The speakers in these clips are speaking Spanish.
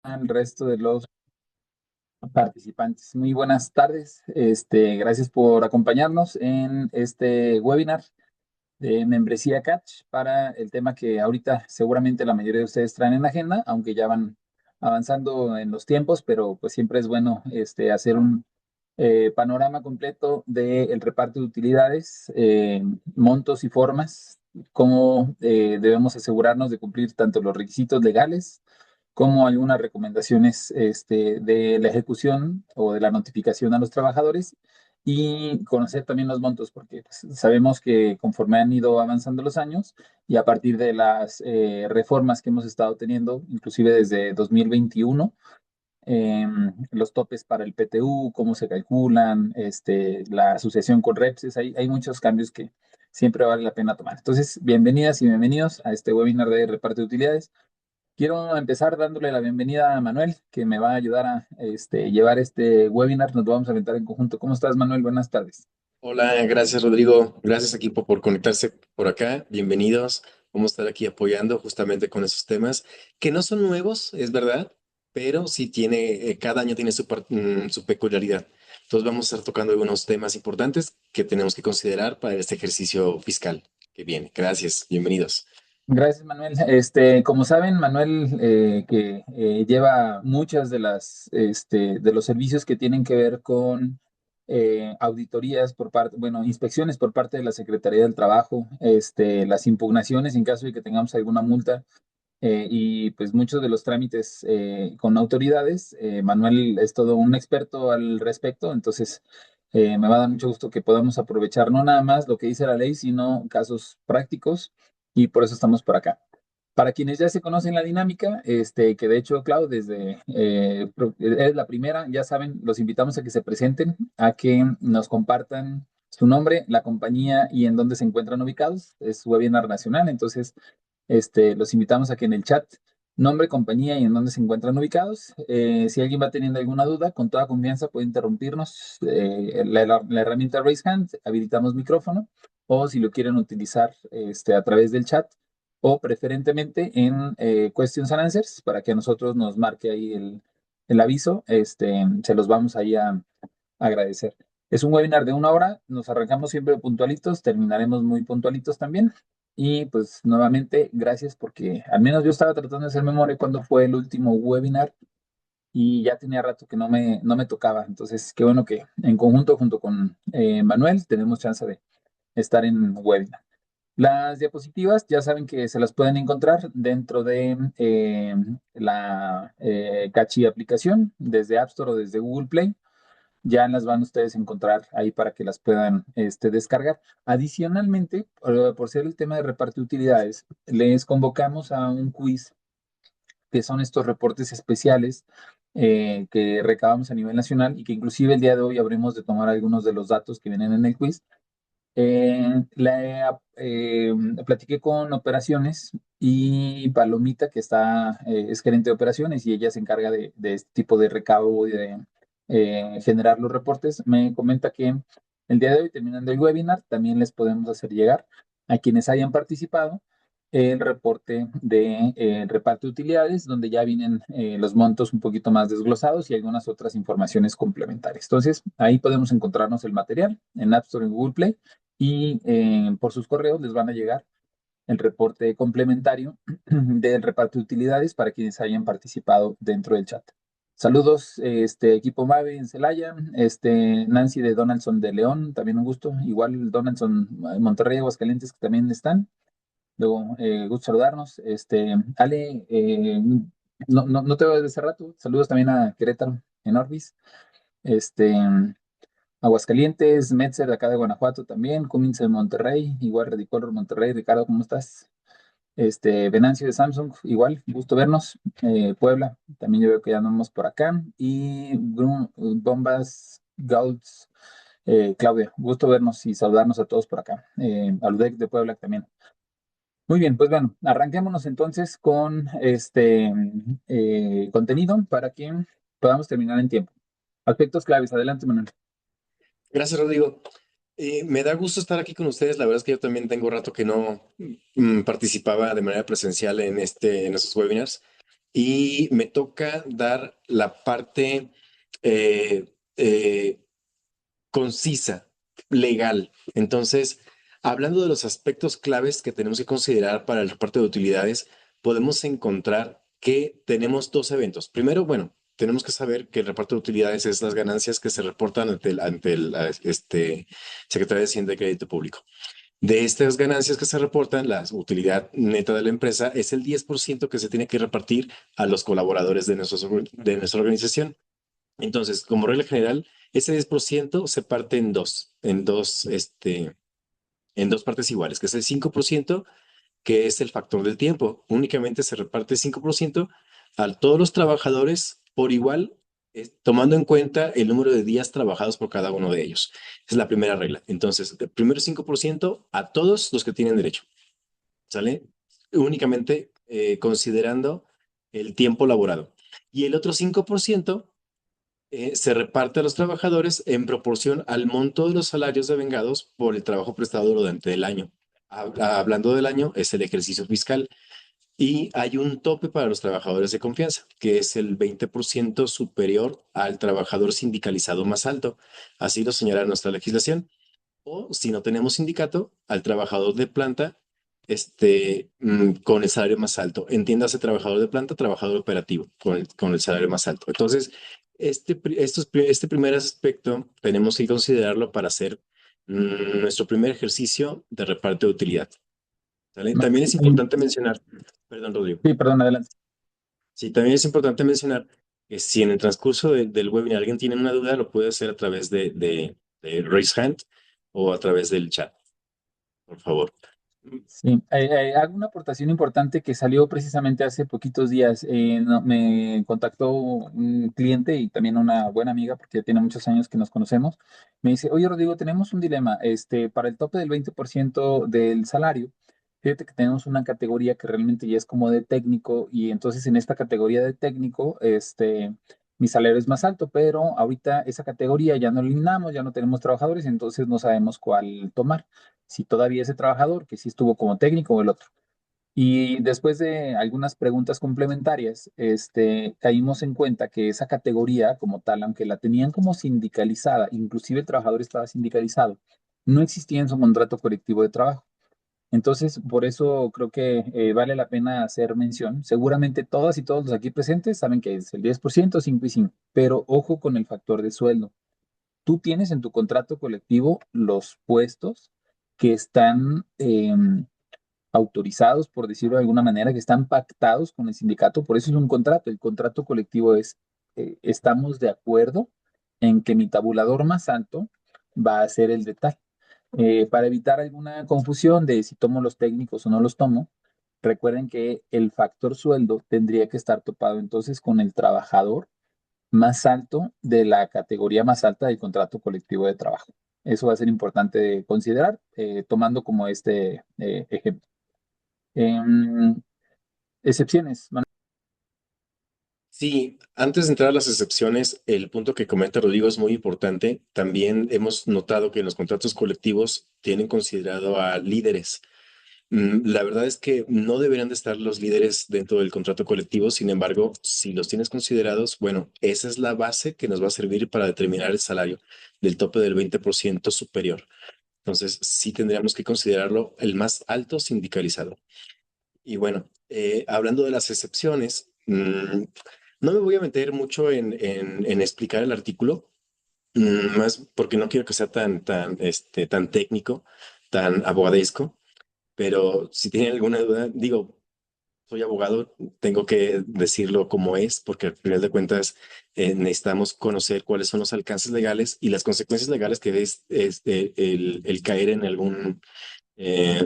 Al resto de los participantes. Muy buenas tardes. Gracias por acompañarnos en este webinar de membresía Catch para el tema que ahorita seguramente la mayoría de ustedes traen en agenda, aunque ya van avanzando en los tiempos, pero pues siempre es bueno hacer un panorama completo del reparto de utilidades, montos y formas, cómo debemos asegurarnos de cumplir tanto los requisitos legales como algunas recomendaciones de la ejecución o de la notificación a los trabajadores y conocer también los montos, porque pues, sabemos que conforme han ido avanzando los años y a partir de las reformas que hemos estado teniendo, inclusive desde 2021, los topes para el PTU, cómo se calculan, la asociación con REPSES, hay muchos cambios que siempre vale la pena tomar. Entonces, bienvenidas y bienvenidos a este webinar de reparto de utilidades. Quiero empezar dándole la bienvenida a Manuel, que me va a ayudar a llevar este webinar. Nos lo vamos a aventar en conjunto. ¿Cómo estás, Manuel? Buenas tardes. Hola, gracias Rodrigo, gracias equipo por conectarse por acá, bienvenidos, vamos a estar aquí apoyando justamente con esos temas que no son nuevos, es verdad, pero sí tiene, cada año tiene su peculiaridad. Entonces vamos a estar tocando algunos temas importantes que tenemos que considerar para este ejercicio fiscal que viene. Gracias, bienvenidos. Gracias, Manuel. Como saben, Manuel, que lleva muchas de de los servicios que tienen que ver con auditorías por parte, bueno, inspecciones por parte de la Secretaría del Trabajo, las impugnaciones en caso de que tengamos alguna multa, y pues muchos de los trámites con autoridades. Manuel es todo un experto al respecto, entonces me va a dar mucho gusto que podamos aprovechar no nada más lo que dice la ley, sino casos prácticos, y por eso estamos por acá. Para quienes ya se conocen la dinámica, que de hecho, Clau, desde es la primera, ya saben, los invitamos a que se presenten, a que nos compartan su nombre, la compañía y en dónde se encuentran ubicados. Es webinar nacional, entonces los invitamos a que en el chat, nombre, compañía y en dónde se encuentran ubicados. Si alguien va teniendo alguna duda, con toda confianza puede interrumpirnos. La herramienta Raise Hand, habilitamos micrófono, o si lo quieren utilizar a través del chat, o preferentemente en Questions and Answers, para que a nosotros nos marque ahí el aviso. Se los vamos ahí a agradecer. Es un webinar de 1 hora, nos arrancamos siempre puntualitos, terminaremos muy puntualitos también. Y pues nuevamente, gracias porque al menos yo estaba tratando de hacer memoria cuando fue el último webinar y ya tenía rato que no me tocaba. Entonces, qué bueno que en conjunto, junto con Manuel, tenemos chance de estar en webinar. Las diapositivas ya saben que se las pueden encontrar dentro de la Cachi aplicación, desde App Store o desde Google Play. Ya las van ustedes a encontrar ahí para que las puedan descargar. Adicionalmente, por ser el tema de repartir utilidades, les convocamos a un quiz, que son estos reportes especiales que recabamos a nivel nacional y que inclusive el día de hoy habremos de tomar algunos de los datos que vienen en el quiz. Platiqué con operaciones y Palomita, que es gerente de operaciones y ella se encarga de este tipo de recabo y de generar los reportes. Me comenta que el día de hoy, terminando el webinar, también les podemos hacer llegar a quienes hayan participado el reporte de reparto de utilidades, donde ya vienen los montos un poquito más desglosados y algunas otras informaciones complementarias. Entonces, ahí podemos encontrarnos el material en App Store y Google Play, y por sus correos les van a llegar el reporte complementario del reparto de utilidades para quienes hayan participado dentro del chat. Saludos, equipo Mave en Celaya, Nancy de Donaldson de León, también un gusto. Igual Donaldson, Monterrey, Aguascalientes, que también están. Luego, gusto saludarnos. Ale, no te veo desde hace rato. Saludos también a Querétaro en Orbis. Este, Aguascalientes, Metzer de acá de Guanajuato también, Cummins de Monterrey, igual Redicolor Monterrey. Ricardo, ¿cómo estás? Venancio de Samsung, igual, gusto vernos. Puebla, también yo veo que ya andamos por acá. Y Bombas, Gauls, Claudia, gusto vernos y saludarnos a todos por acá. Aludec de Puebla también. Muy bien, pues bueno, arranquémonos entonces con este contenido para que podamos terminar en tiempo. Aspectos claves, adelante, Manuel. Gracias Rodrigo. Me da gusto estar aquí con ustedes. La verdad es que yo también tengo rato que no participaba de manera presencial en estos webinars. y me toca dar la parte eh, eh, concisa, legal. Entonces, hablando de los aspectos claves que tenemos que considerar para el reparto de utilidades, podemos encontrar que tenemos dos eventos. Primero, bueno, tenemos que saber que el reparto de utilidades es las ganancias que se reportan ante el Secretaría de Hacienda y Crédito Público. De estas ganancias que se reportan, la utilidad neta de la empresa es el 10% que se tiene que repartir a los colaboradores de nuestra organización. Entonces, como regla general, ese 10% se parte en dos partes iguales, que es el 5%, que es el factor del tiempo. Únicamente se reparte 5% a todos los trabajadores por igual, tomando en cuenta el número de días trabajados por cada uno de ellos. Esa es la primera regla. Entonces, el primero 5% a todos los que tienen derecho, ¿sale? Únicamente considerando el tiempo laborado. Y el otro 5% se reparte a los trabajadores en proporción al monto de los salarios devengados por el trabajo prestado durante el año. Hablando del año, es el ejercicio fiscal y hay un tope para los trabajadores de confianza, que es el 20% superior al trabajador sindicalizado más alto. Así lo señala nuestra legislación. O si no tenemos sindicato, al trabajador de planta con el salario más alto. Entiéndase trabajador de planta, trabajador operativo, con el salario más alto. Entonces, este primer aspecto tenemos que considerarlo para hacer nuestro primer ejercicio de reparto de utilidad. ¿Sale? También es importante mencionar, perdón, Rodrigo. Sí, perdón, adelante. Sí, también es importante mencionar que si en el transcurso del webinar alguien tiene una duda, lo puede hacer a través de Raise Hand o a través del chat, por favor. Sí, hago una aportación importante que salió precisamente hace poquitos días. Me contactó un cliente y también una buena amiga, porque ya tiene muchos años que nos conocemos. Me dice, oye, Rodrigo, tenemos un dilema. Para el tope del 20% del salario, fíjate que tenemos una categoría que realmente ya es como de técnico y entonces en esta categoría de técnico, mi salario es más alto, pero ahorita esa categoría ya no eliminamos, ya no tenemos trabajadores, entonces no sabemos cuál tomar, si todavía ese trabajador, que sí estuvo como técnico o el otro. Y después de algunas preguntas complementarias, caímos en cuenta que esa categoría como tal, aunque la tenían como sindicalizada, inclusive el trabajador estaba sindicalizado, no existía en su contrato colectivo de trabajo. Entonces, por eso creo que vale la pena hacer mención. Seguramente todas y todos los aquí presentes saben que es el 10%, 5 y 5, pero ojo con el factor de sueldo. Tú tienes en tu contrato colectivo los puestos que están autorizados, por decirlo de alguna manera, que están pactados con el sindicato. Por eso es un contrato. El contrato colectivo es, estamos de acuerdo en que mi tabulador más alto va a ser el de tal. Para evitar alguna confusión de si tomo los técnicos o no los tomo, recuerden que el factor sueldo tendría que estar topado entonces con el trabajador más alto de la categoría más alta del contrato colectivo de trabajo. Eso va a ser importante considerar, tomando como ejemplo. Em, excepciones. Sí, antes de entrar a las excepciones, el punto que comenta Rodrigo es muy importante. También hemos notado que en los contratos colectivos tienen considerado a líderes. La verdad es que no deberían de estar los líderes dentro del contrato colectivo. Sin embargo, si los tienes considerados, bueno, esa es la base que nos va a servir para determinar el salario del tope del 20% superior. Entonces, sí tendríamos que considerarlo el más alto sindicalizado. Y bueno, hablando de las excepciones, no me voy a meter mucho en explicar el artículo, más porque no quiero que sea tan técnico, tan abogadesco, pero si tienen alguna duda, digo, soy abogado, tengo que decirlo como es, porque al final de cuentas necesitamos conocer cuáles son los alcances legales y las consecuencias legales que es el caer en algún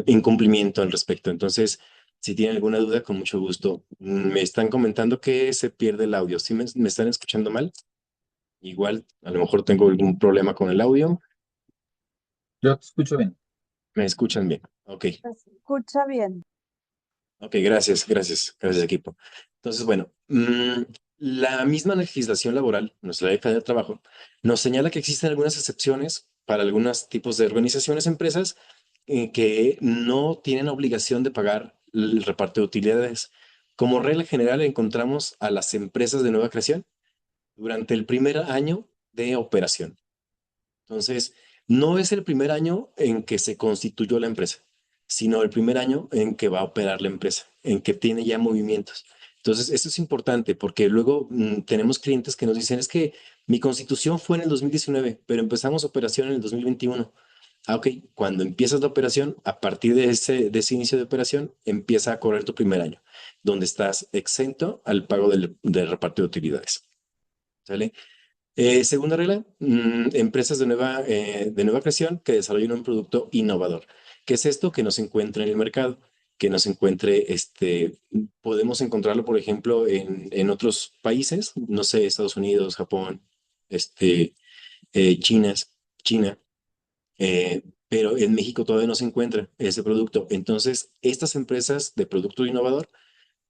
incumplimiento al respecto. Entonces, si tienen alguna duda, con mucho gusto. Me están comentando que se pierde el audio. ¿Sí me están escuchando mal? Igual, a lo mejor tengo algún problema con el audio. Yo te escucho bien. ¿Me escuchan bien? Ok. Se escucha bien. Ok, gracias equipo. Entonces, bueno, la misma legislación laboral, nuestra ley federal del trabajo, nos señala que existen algunas excepciones para algunos tipos de organizaciones, empresas que no tienen obligación de pagar el reparto de utilidades. Como regla general, encontramos a las empresas de nueva creación durante el primer año de operación. Entonces, no es el primer año en que se constituyó la empresa, sino el primer año en que va a operar la empresa, en que tiene ya movimientos. Entonces, eso es importante porque luego tenemos clientes que nos dicen, es que mi constitución fue en el 2019, pero empezamos operación en el 2021. Ah, ok, cuando empiezas la operación, a partir de ese inicio de operación, empieza a correr tu primer año, donde estás exento al pago del reparto de utilidades. ¿Sale? Segunda regla, empresas de nueva creación que desarrollen un producto innovador. ¿Qué es esto? Que no se encuentre en el mercado, que no se encuentre, podemos encontrarlo, por ejemplo, en otros países, no sé, Estados Unidos, Japón, este, China, pero en México todavía no se encuentra ese producto. Entonces, estas empresas de producto innovador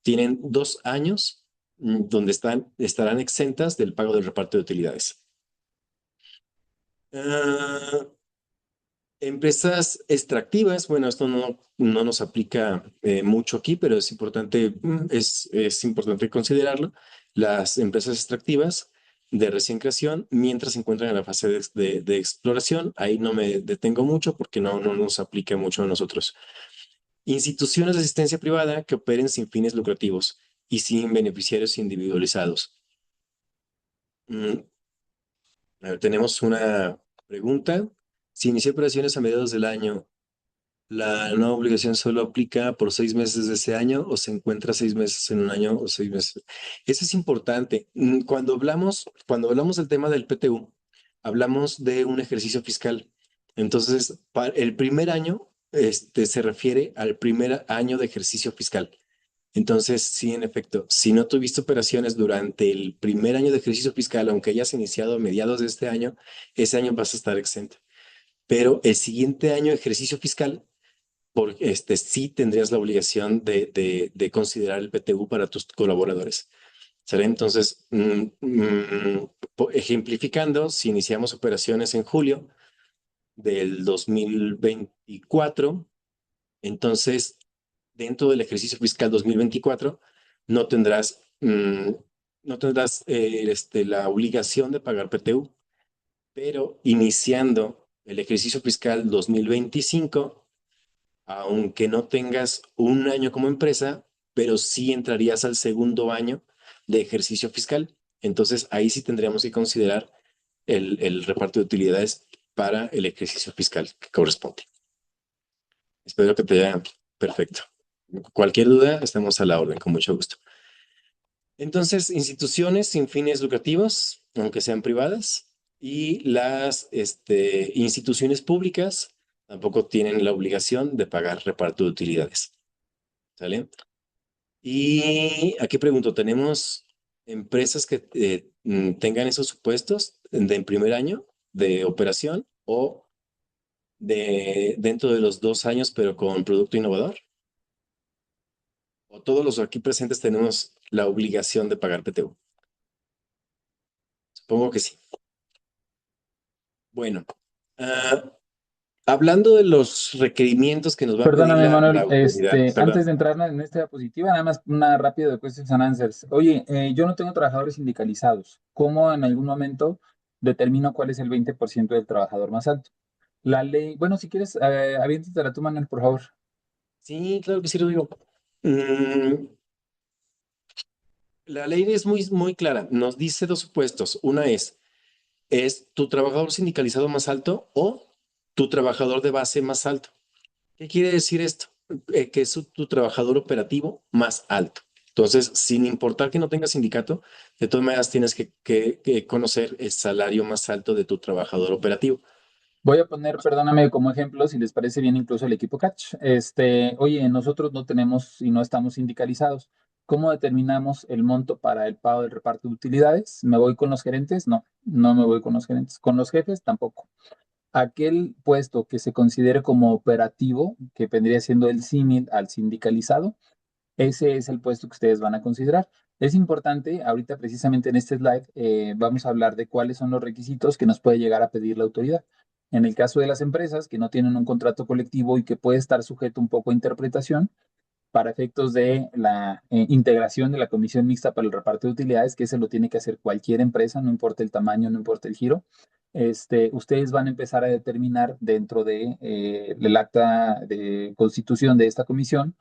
tienen 2 años donde estarán exentas del pago del reparto de utilidades. Ah, empresas extractivas, bueno, esto no nos aplica mucho aquí, pero es importante considerarlo. Las empresas extractivas de recién creación, mientras se encuentran en la fase de exploración, ahí no me detengo mucho porque no nos aplica mucho a nosotros. Instituciones de asistencia privada que operen sin fines lucrativos y sin beneficiarios individualizados. Mm, a ver, tenemos una pregunta. Si inició operaciones a mediados del año, ¿la nueva obligación solo aplica por 6 meses de ese año o se encuentra 6 meses en un año o 6 meses? Eso es importante. Cuando hablamos del tema del PTU, hablamos de un ejercicio fiscal. Entonces, el primer año, se refiere al primer año de ejercicio fiscal. Entonces, sí, en efecto, si no tuviste operaciones durante el primer año de ejercicio fiscal, aunque hayas iniciado a mediados de este año, ese año vas a estar exento. Pero el siguiente año de ejercicio fiscal, sí tendrías la obligación de considerar el PTU para tus colaboradores. ¿Sale? Entonces, ejemplificando, si iniciamos operaciones en julio del 2024, entonces dentro del ejercicio fiscal 2024 no tendrás, no tendrás la obligación de pagar PTU, pero iniciando el ejercicio fiscal 2025, aunque no tengas un año como empresa, pero sí entrarías al segundo año de ejercicio fiscal. Entonces ahí sí tendríamos que considerar el reparto de utilidades para el ejercicio fiscal que corresponde. Espero que te haya perfecto. Cualquier duda, estamos a la orden, con mucho gusto. Entonces, instituciones sin fines lucrativos, aunque sean privadas, y las instituciones públicas tampoco tienen la obligación de pagar reparto de utilidades. ¿Sale? Y aquí pregunto, ¿tenemos empresas que tengan esos supuestos en primer año de operación o dentro de los 2 años, pero con producto innovador? ¿O todos los aquí presentes tenemos la obligación de pagar PTU? Supongo que sí. Bueno, ah, hablando de los requerimientos que nos va a pedir Perdóname, la Manuel, autoridad, antes perdón. de entrar en esta diapositiva, nada más una rápida de questions and answers. Oye, yo no tengo trabajadores sindicalizados. ¿Cómo en algún momento determino cuál es el 20% del trabajador más alto? La ley, bueno, si quieres, aviéntatela tú, Manuel, por favor. Sí, claro que sí, lo digo. Mm, la ley es muy, muy clara. Nos dice dos supuestos. Una es tu trabajador sindicalizado más alto o tu trabajador de base más alto. ¿Qué quiere decir esto? Que es tu trabajador operativo más alto. Entonces, sin importar que no tengas sindicato, de todas maneras tienes que conocer el salario más alto de tu trabajador operativo. Voy a poner, perdóname, como ejemplo, si les parece bien, incluso el equipo Catch. Oye, nosotros no tenemos y no estamos sindicalizados. ¿Cómo determinamos el monto para el pago del reparto de utilidades? ¿Me voy con los gerentes? No, no me voy con los gerentes. ¿Con los jefes? Tampoco. Aquel puesto que se considere como operativo, que vendría siendo el símil al sindicalizado, ese es el puesto que ustedes van a considerar. Es importante, ahorita precisamente en este slide, vamos a hablar de cuáles son los requisitos que nos puede llegar a pedir la autoridad. En el caso de las empresas que no tienen un contrato colectivo y que puede estar sujeto un poco a interpretación, para efectos de la integración de la comisión mixta para el reparto de utilidades, que se lo tiene que hacer cualquier empresa, no importa el tamaño, no importa el giro. Ustedes van a empezar a determinar dentro de el acta de constitución de esta comisión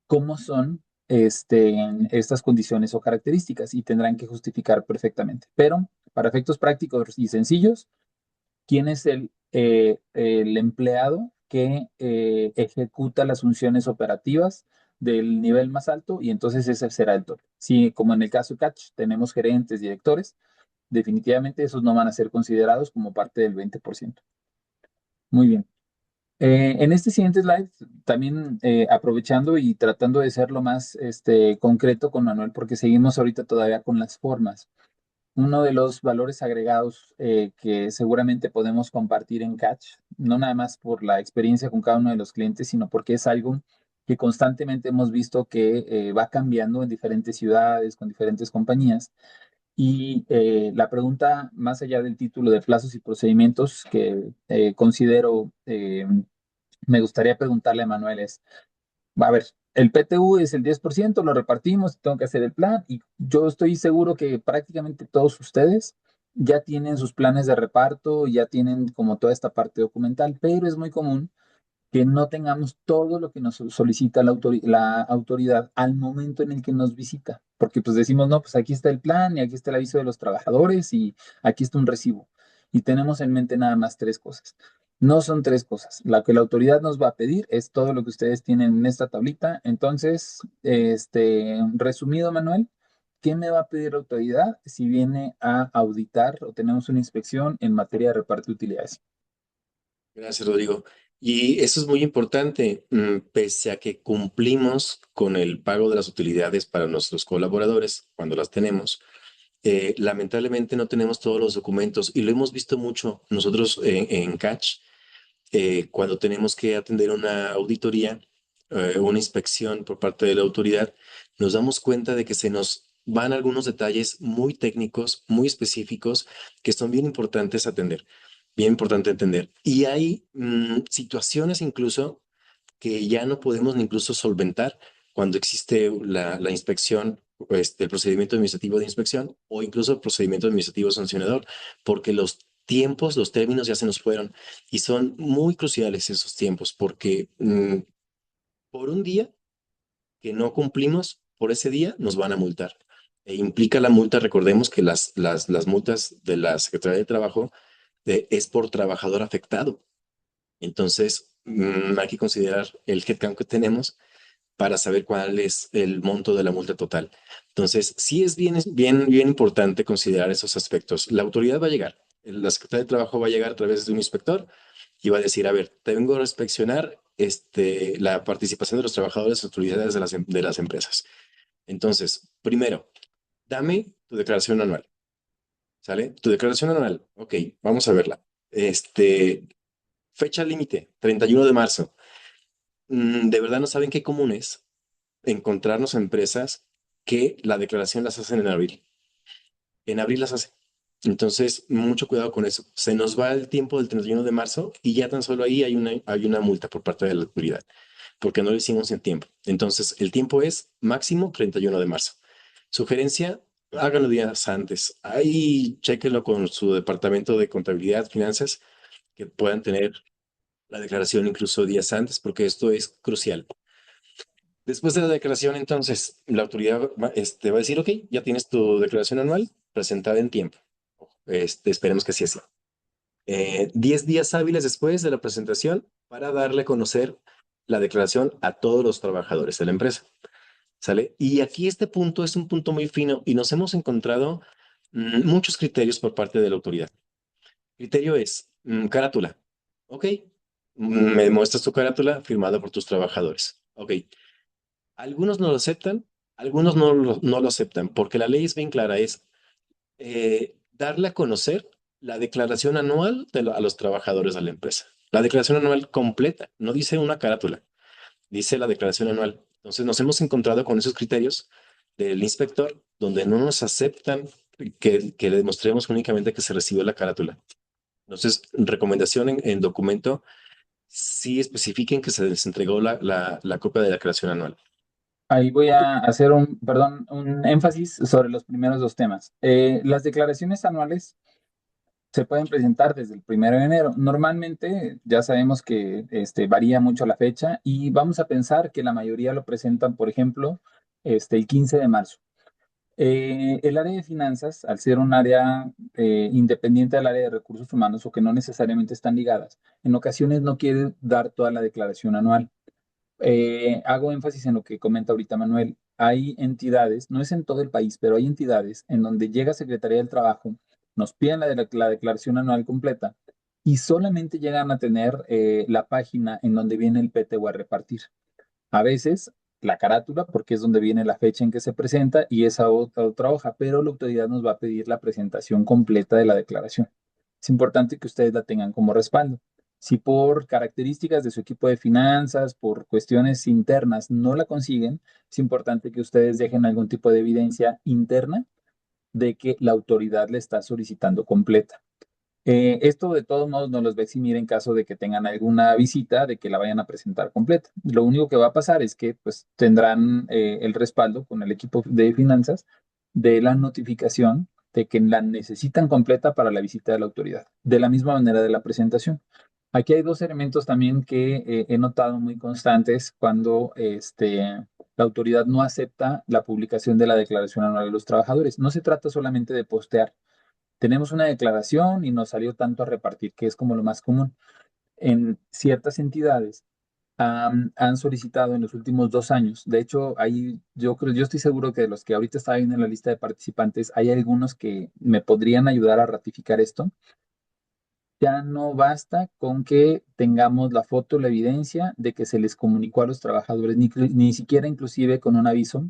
cómo son estas condiciones o características y tendrán que justificar perfectamente. Pero para efectos prácticos y sencillos, ¿quién es el empleado que ejecuta las funciones operativas del nivel más alto? Y entonces ese será el tope. Si, como en el caso de Catch, tenemos gerentes, directores, definitivamente esos no van a ser considerados como parte del 20%. Muy bien. En este siguiente slide, también aprovechando y tratando de ser lo más concreto con Manuel, porque seguimos ahorita todavía con las formas. Uno de los valores agregados que seguramente podemos compartir en Catch, no nada más por la experiencia con cada uno de los clientes, sino porque es algo que constantemente hemos visto que va cambiando en diferentes ciudades, con diferentes compañías. Y la pregunta, más allá del título de plazos y procedimientos que considero me gustaría preguntarle a Manuel es, a ver, el PTU es el 10%, lo repartimos, tengo que hacer el plan y yo estoy seguro que prácticamente todos ustedes ya tienen sus planes de reparto, ya tienen como toda esta parte documental, pero es muy común que no tengamos todo lo que nos solicita la autoridad al momento en el que nos visita, porque pues decimos, no, pues aquí está el plan y aquí está el aviso de los trabajadores y aquí está un recibo. Y tenemos en mente nada más tres cosas. No son tres cosas. La que la autoridad nos va a pedir es todo lo que ustedes tienen en esta tablita. Entonces, resumido, Manuel, ¿qué me va a pedir la autoridad si viene a auditar o tenemos una inspección en materia de reparto de utilidades? Gracias, Rodrigo. Y eso es muy importante, pese a que cumplimos con el pago de las utilidades para nuestros colaboradores cuando las tenemos, lamentablemente no tenemos todos los documentos y lo hemos visto mucho nosotros en Catch, cuando tenemos que atender una auditoría, una inspección por parte de la autoridad, nos damos cuenta de que se nos van algunos detalles muy técnicos, muy específicos, que son bien importantes atender, bien importante entender. Y hay situaciones incluso que ya no podemos ni incluso solventar cuando existe la inspección, el procedimiento administrativo de inspección o incluso el procedimiento administrativo sancionador, porque los tiempos, los términos ya se nos fueron y son muy cruciales esos tiempos, porque por un día que no cumplimos, por ese día nos van a multar. E implica la multa, recordemos que las multas de la Secretaría de Trabajo es por trabajador afectado. Entonces, hay que considerar el headcount que tenemos para saber cuál es el monto de la multa total. Entonces, sí es bien importante considerar esos aspectos. La autoridad va a llegar, la Secretaría de Trabajo va a llegar a través de un inspector y va a decir, a ver, tengo que inspeccionar la participación de los trabajadores y autoridades de las empresas. Entonces, primero, dame tu declaración anual, ¿sale? Tu declaración anual, ok, vamos a verla. Fecha límite, 31 de marzo. De verdad no saben qué común es encontrarnos empresas que la declaración las hacen en abril. En abril las hacen. Entonces, mucho cuidado con eso. Se nos va el tiempo del 31 de marzo y ya tan solo ahí hay una multa por parte de la autoridad, porque no lo hicimos en tiempo. Entonces, el tiempo es máximo 31 de marzo. Sugerencia, háganlo días antes. Ahí chéquenlo con su departamento de contabilidad, finanzas, que puedan tener la declaración incluso días antes, porque esto es crucial. Después de la declaración, entonces, la autoridad va a decir, ok, ya tienes tu declaración anual presentada en tiempo. Esperemos que sí sea. 10 días hábiles después de la presentación para darle a conocer la declaración a todos los trabajadores de la empresa. ¿Sale? Y aquí este punto es un punto muy fino y nos hemos encontrado muchos criterios por parte de la autoridad. Criterio es carátula. Ok, me muestras tu carátula firmada por tus trabajadores. Ok, algunos no lo aceptan, algunos no lo aceptan, porque la ley es bien clara, es darle a conocer la declaración anual a los trabajadores de la empresa. La declaración anual completa, no dice una carátula, dice la declaración anual. Entonces nos hemos encontrado con esos criterios del inspector donde no nos aceptan que le demostremos únicamente que se recibió la carátula. Entonces, recomendación en documento, sí especifiquen que se les entregó la copia de la declaración anual. Ahí voy a hacer perdón, un énfasis sobre los primeros dos temas. Las declaraciones anuales se pueden presentar desde el 1 de enero. Normalmente ya sabemos que varía mucho la fecha y vamos a pensar que la mayoría lo presentan, por ejemplo, el 15 de marzo. El área de finanzas, al ser un área independiente del área de recursos humanos o que no necesariamente están ligadas, en ocasiones no quiere dar toda la declaración anual. Hago énfasis en lo que comenta ahorita Manuel. Hay entidades, no es en todo el país, pero hay entidades en donde llega Secretaría del Trabajo, nos piden la declaración anual completa y solamente llegan a tener la página en donde viene el PTU a repartir. A veces la carátula, porque es donde viene la fecha en que se presenta y esa otra hoja, pero la autoridad nos va a pedir la presentación completa de la declaración. Es importante que ustedes la tengan como respaldo. Si por características de su equipo de finanzas, por cuestiones internas, no la consiguen, es importante que ustedes dejen algún tipo de evidencia interna de que la autoridad le está solicitando completa. Esto de todos modos no los va a eximir en caso de que tengan alguna visita, de que la vayan a presentar completa. Lo único que va a pasar es que pues tendrán el respaldo con el equipo de finanzas de la notificación de que la necesitan completa para la visita de la autoridad, de la misma manera de la presentación. Aquí hay dos elementos también que he notado muy constantes cuando la autoridad no acepta la publicación de la declaración anual de los trabajadores. No se trata solamente de postear, tenemos una declaración y nos salió tanto a repartir, que es como lo más común. En ciertas entidades han solicitado en los últimos 2 años, de hecho, ahí yo estoy seguro que de los que ahorita están en la lista de participantes, hay algunos que me podrían ayudar a ratificar esto. Ya no basta con que tengamos la foto, la evidencia de que se les comunicó a los trabajadores, ni siquiera inclusive con un aviso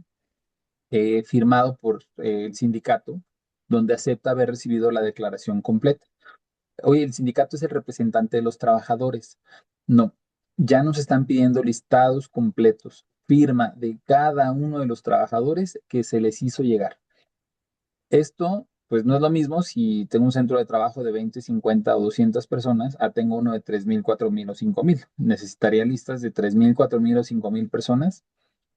firmado por el sindicato, donde acepta haber recibido la declaración completa. Oye, el sindicato es el representante de los trabajadores. No, ya nos están pidiendo listados completos, firma de cada uno de los trabajadores que se les hizo llegar. Esto, pues no es lo mismo si tengo un centro de trabajo de 20, 50 o 200 personas, a tengo uno de 3,000, 4,000 o 5,000. Necesitaría listas de 3,000, 4,000 o 5,000 personas.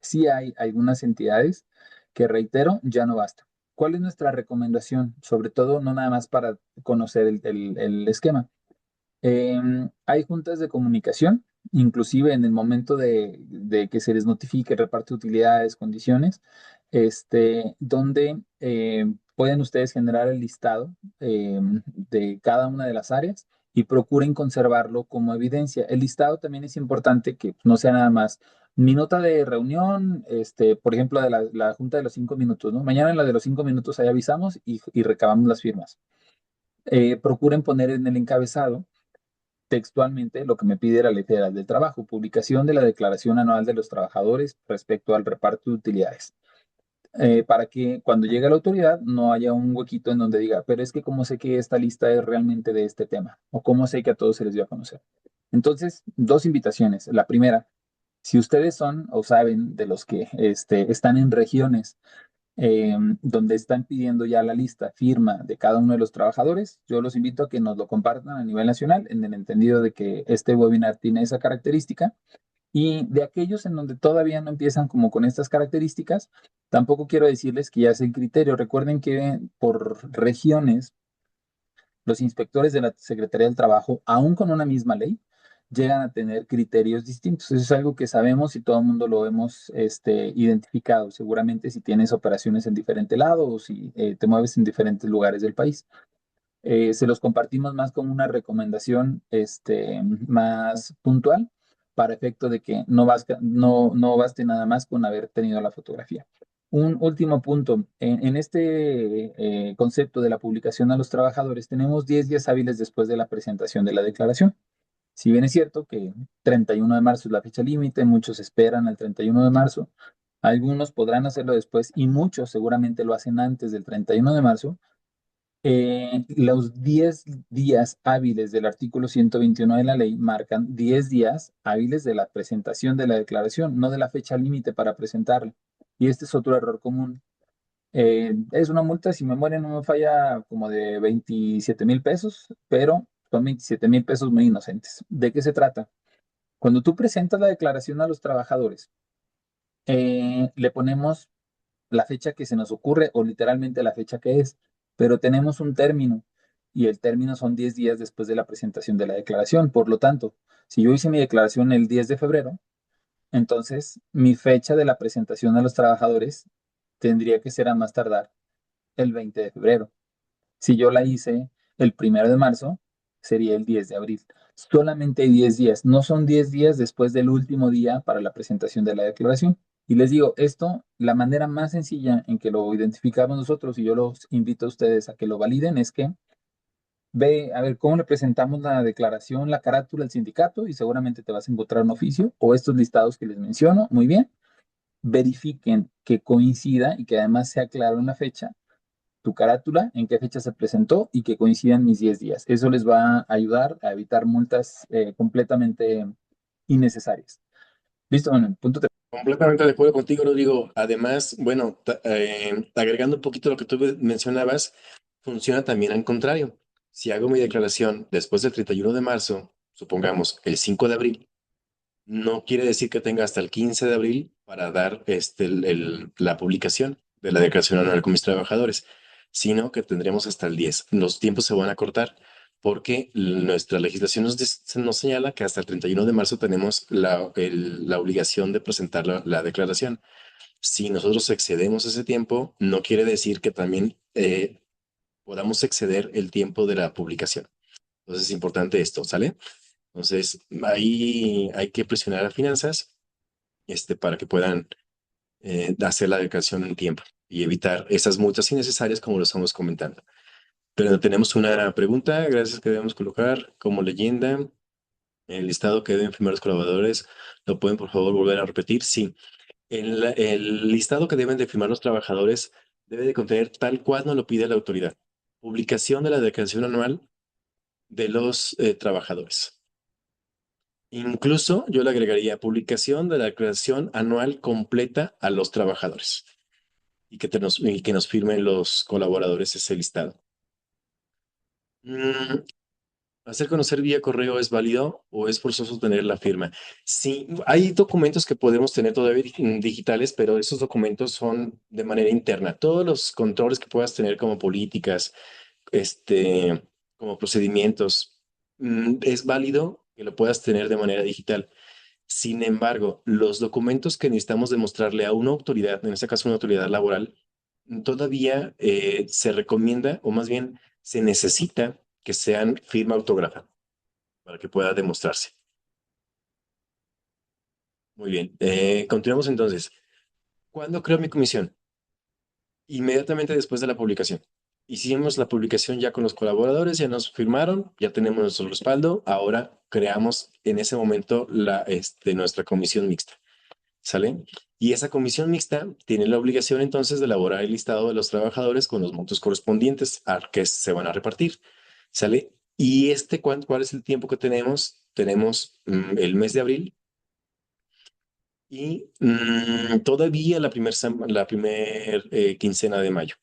Sí hay algunas entidades que, reitero, ya no basta. ¿Cuál es nuestra recomendación? Sobre todo, no nada más para conocer el esquema. Hay juntas de comunicación, inclusive en el momento de que se les notifique reparto de utilidades, condiciones, donde pueden ustedes generar el listado de cada una de las áreas y procuren conservarlo como evidencia. El listado también es importante que no sea nada más minuta de reunión, por ejemplo, de la junta de los 5 minutos, ¿no? Mañana en la de los 5 minutos ahí avisamos y recabamos las firmas. Procuren poner en el encabezado textualmente lo que me pide la Ley Federal del Trabajo: publicación de la Declaración Anual de los Trabajadores respecto al reparto de utilidades, para que cuando llegue a la autoridad no haya un huequito en donde diga, pero es que cómo sé que esta lista es realmente de este tema o cómo sé que a todos se les dio a conocer. Entonces, dos invitaciones. La primera, si ustedes son o saben de los que están en regiones donde están pidiendo ya la lista, firma de cada uno de los trabajadores, yo los invito a que nos lo compartan a nivel nacional, en el entendido de que este webinar tiene esa característica. Y de aquellos en donde todavía no empiezan como con estas características, tampoco quiero decirles que ya es el criterio. Recuerden que por regiones, los inspectores de la Secretaría del Trabajo, aún con una misma ley, llegan a tener criterios distintos. Eso es algo que sabemos y todo el mundo lo hemos identificado. Seguramente si tienes operaciones en diferente lado o si te mueves en diferentes lugares del país. Se los compartimos más como una recomendación más puntual para efecto de que no baste nada más con haber tenido la fotografía. Un último punto, en este concepto de la publicación a los trabajadores, tenemos 10 días hábiles después de la presentación de la declaración. Si bien es cierto que 31 de marzo es la fecha límite, muchos esperan al 31 de marzo, algunos podrán hacerlo después y muchos seguramente lo hacen antes del 31 de marzo. Los 10 días hábiles del artículo 121 de la ley marcan 10 días hábiles de la presentación de la declaración, no de la fecha límite para presentarla. Y este es otro error común. Es una multa, si memoria no me falla, como de 27,000 pesos, pero son 27,000 pesos muy inocentes. ¿De qué se trata? Cuando tú presentas la declaración a los trabajadores, le ponemos la fecha que se nos ocurre o literalmente la fecha que es, pero tenemos un término y el término son 10 días después de la presentación de la declaración. Por lo tanto, si yo hice mi declaración el 10 de febrero, entonces mi fecha de la presentación a los trabajadores tendría que ser a más tardar el 20 de febrero. Si yo la hice el 1 de marzo, sería el 10 de abril. Solamente hay 10 días, no son 10 días después del último día para la presentación de la declaración. Y les digo, esto, la manera más sencilla en que lo identificamos nosotros, y yo los invito a ustedes a que lo validen, es que ve a ver cómo le presentamos la declaración, la carátula al sindicato, y seguramente te vas a encontrar un oficio o estos listados que les menciono. Muy bien, verifiquen que coincida y que además sea claro en la fecha tu carátula, en qué fecha se presentó y que coincidan mis 10 días. Eso les va a ayudar a evitar multas completamente innecesarias. Listo, bueno, punto 3. Completamente de acuerdo contigo, Rodrigo. Además, bueno, agregando un poquito lo que tú mencionabas, funciona también al contrario. Si hago mi declaración después del 31 de marzo, supongamos el 5 de abril, no quiere decir que tenga hasta el 15 de abril para dar la publicación de la declaración anual con mis trabajadores, sino que tendremos hasta el 10. Los tiempos se van a cortar porque nuestra legislación nos señala que hasta el 31 de marzo tenemos la obligación de presentar la declaración. Si nosotros excedemos ese tiempo, no quiere decir que también podamos exceder el tiempo de la publicación. Entonces es importante esto, ¿sale? Entonces, ahí hay que presionar a finanzas, para que puedan hacer la declaración en tiempo y evitar esas multas innecesarias como lo estamos comentando. Pero tenemos una pregunta, gracias, que debemos colocar como leyenda. El listado que deben firmar los colaboradores, ¿lo pueden por favor volver a repetir? Sí, el listado que deben de firmar los trabajadores debe de contener tal cual nos lo pide la autoridad. Publicación de la declaración anual de los trabajadores. Incluso yo le agregaría publicación de la declaración anual completa a los trabajadores y que nos firmen los colaboradores ese listado. Mm, ¿Hacer conocer vía correo es válido o es forzoso tener la firma? Sí, hay documentos que podemos tener todavía digitales, pero esos documentos son de manera interna. Todos los controles que puedas tener como políticas, este, como procedimientos, es válido que lo puedas tener de manera digital. Sin embargo, los documentos que necesitamos demostrarle a una autoridad, en este caso una autoridad laboral, todavía se recomienda, o más bien se necesita que sean firma autógrafa para que pueda demostrarse. Muy bien, continuamos entonces. ¿Cuándo creo mi comisión? Inmediatamente después de la publicación. Hicimos la publicación ya con los colaboradores, ya nos firmaron, ya tenemos nuestro respaldo. Ahora creamos en ese momento nuestra comisión mixta. ¿Sale? Y esa comisión mixta tiene la obligación entonces de elaborar el listado de los trabajadores con los montos correspondientes a que se van a repartir. ¿Sale? Y ¿cuál es el tiempo que tenemos? Tenemos el mes de abril y todavía la primer quincena de mayo,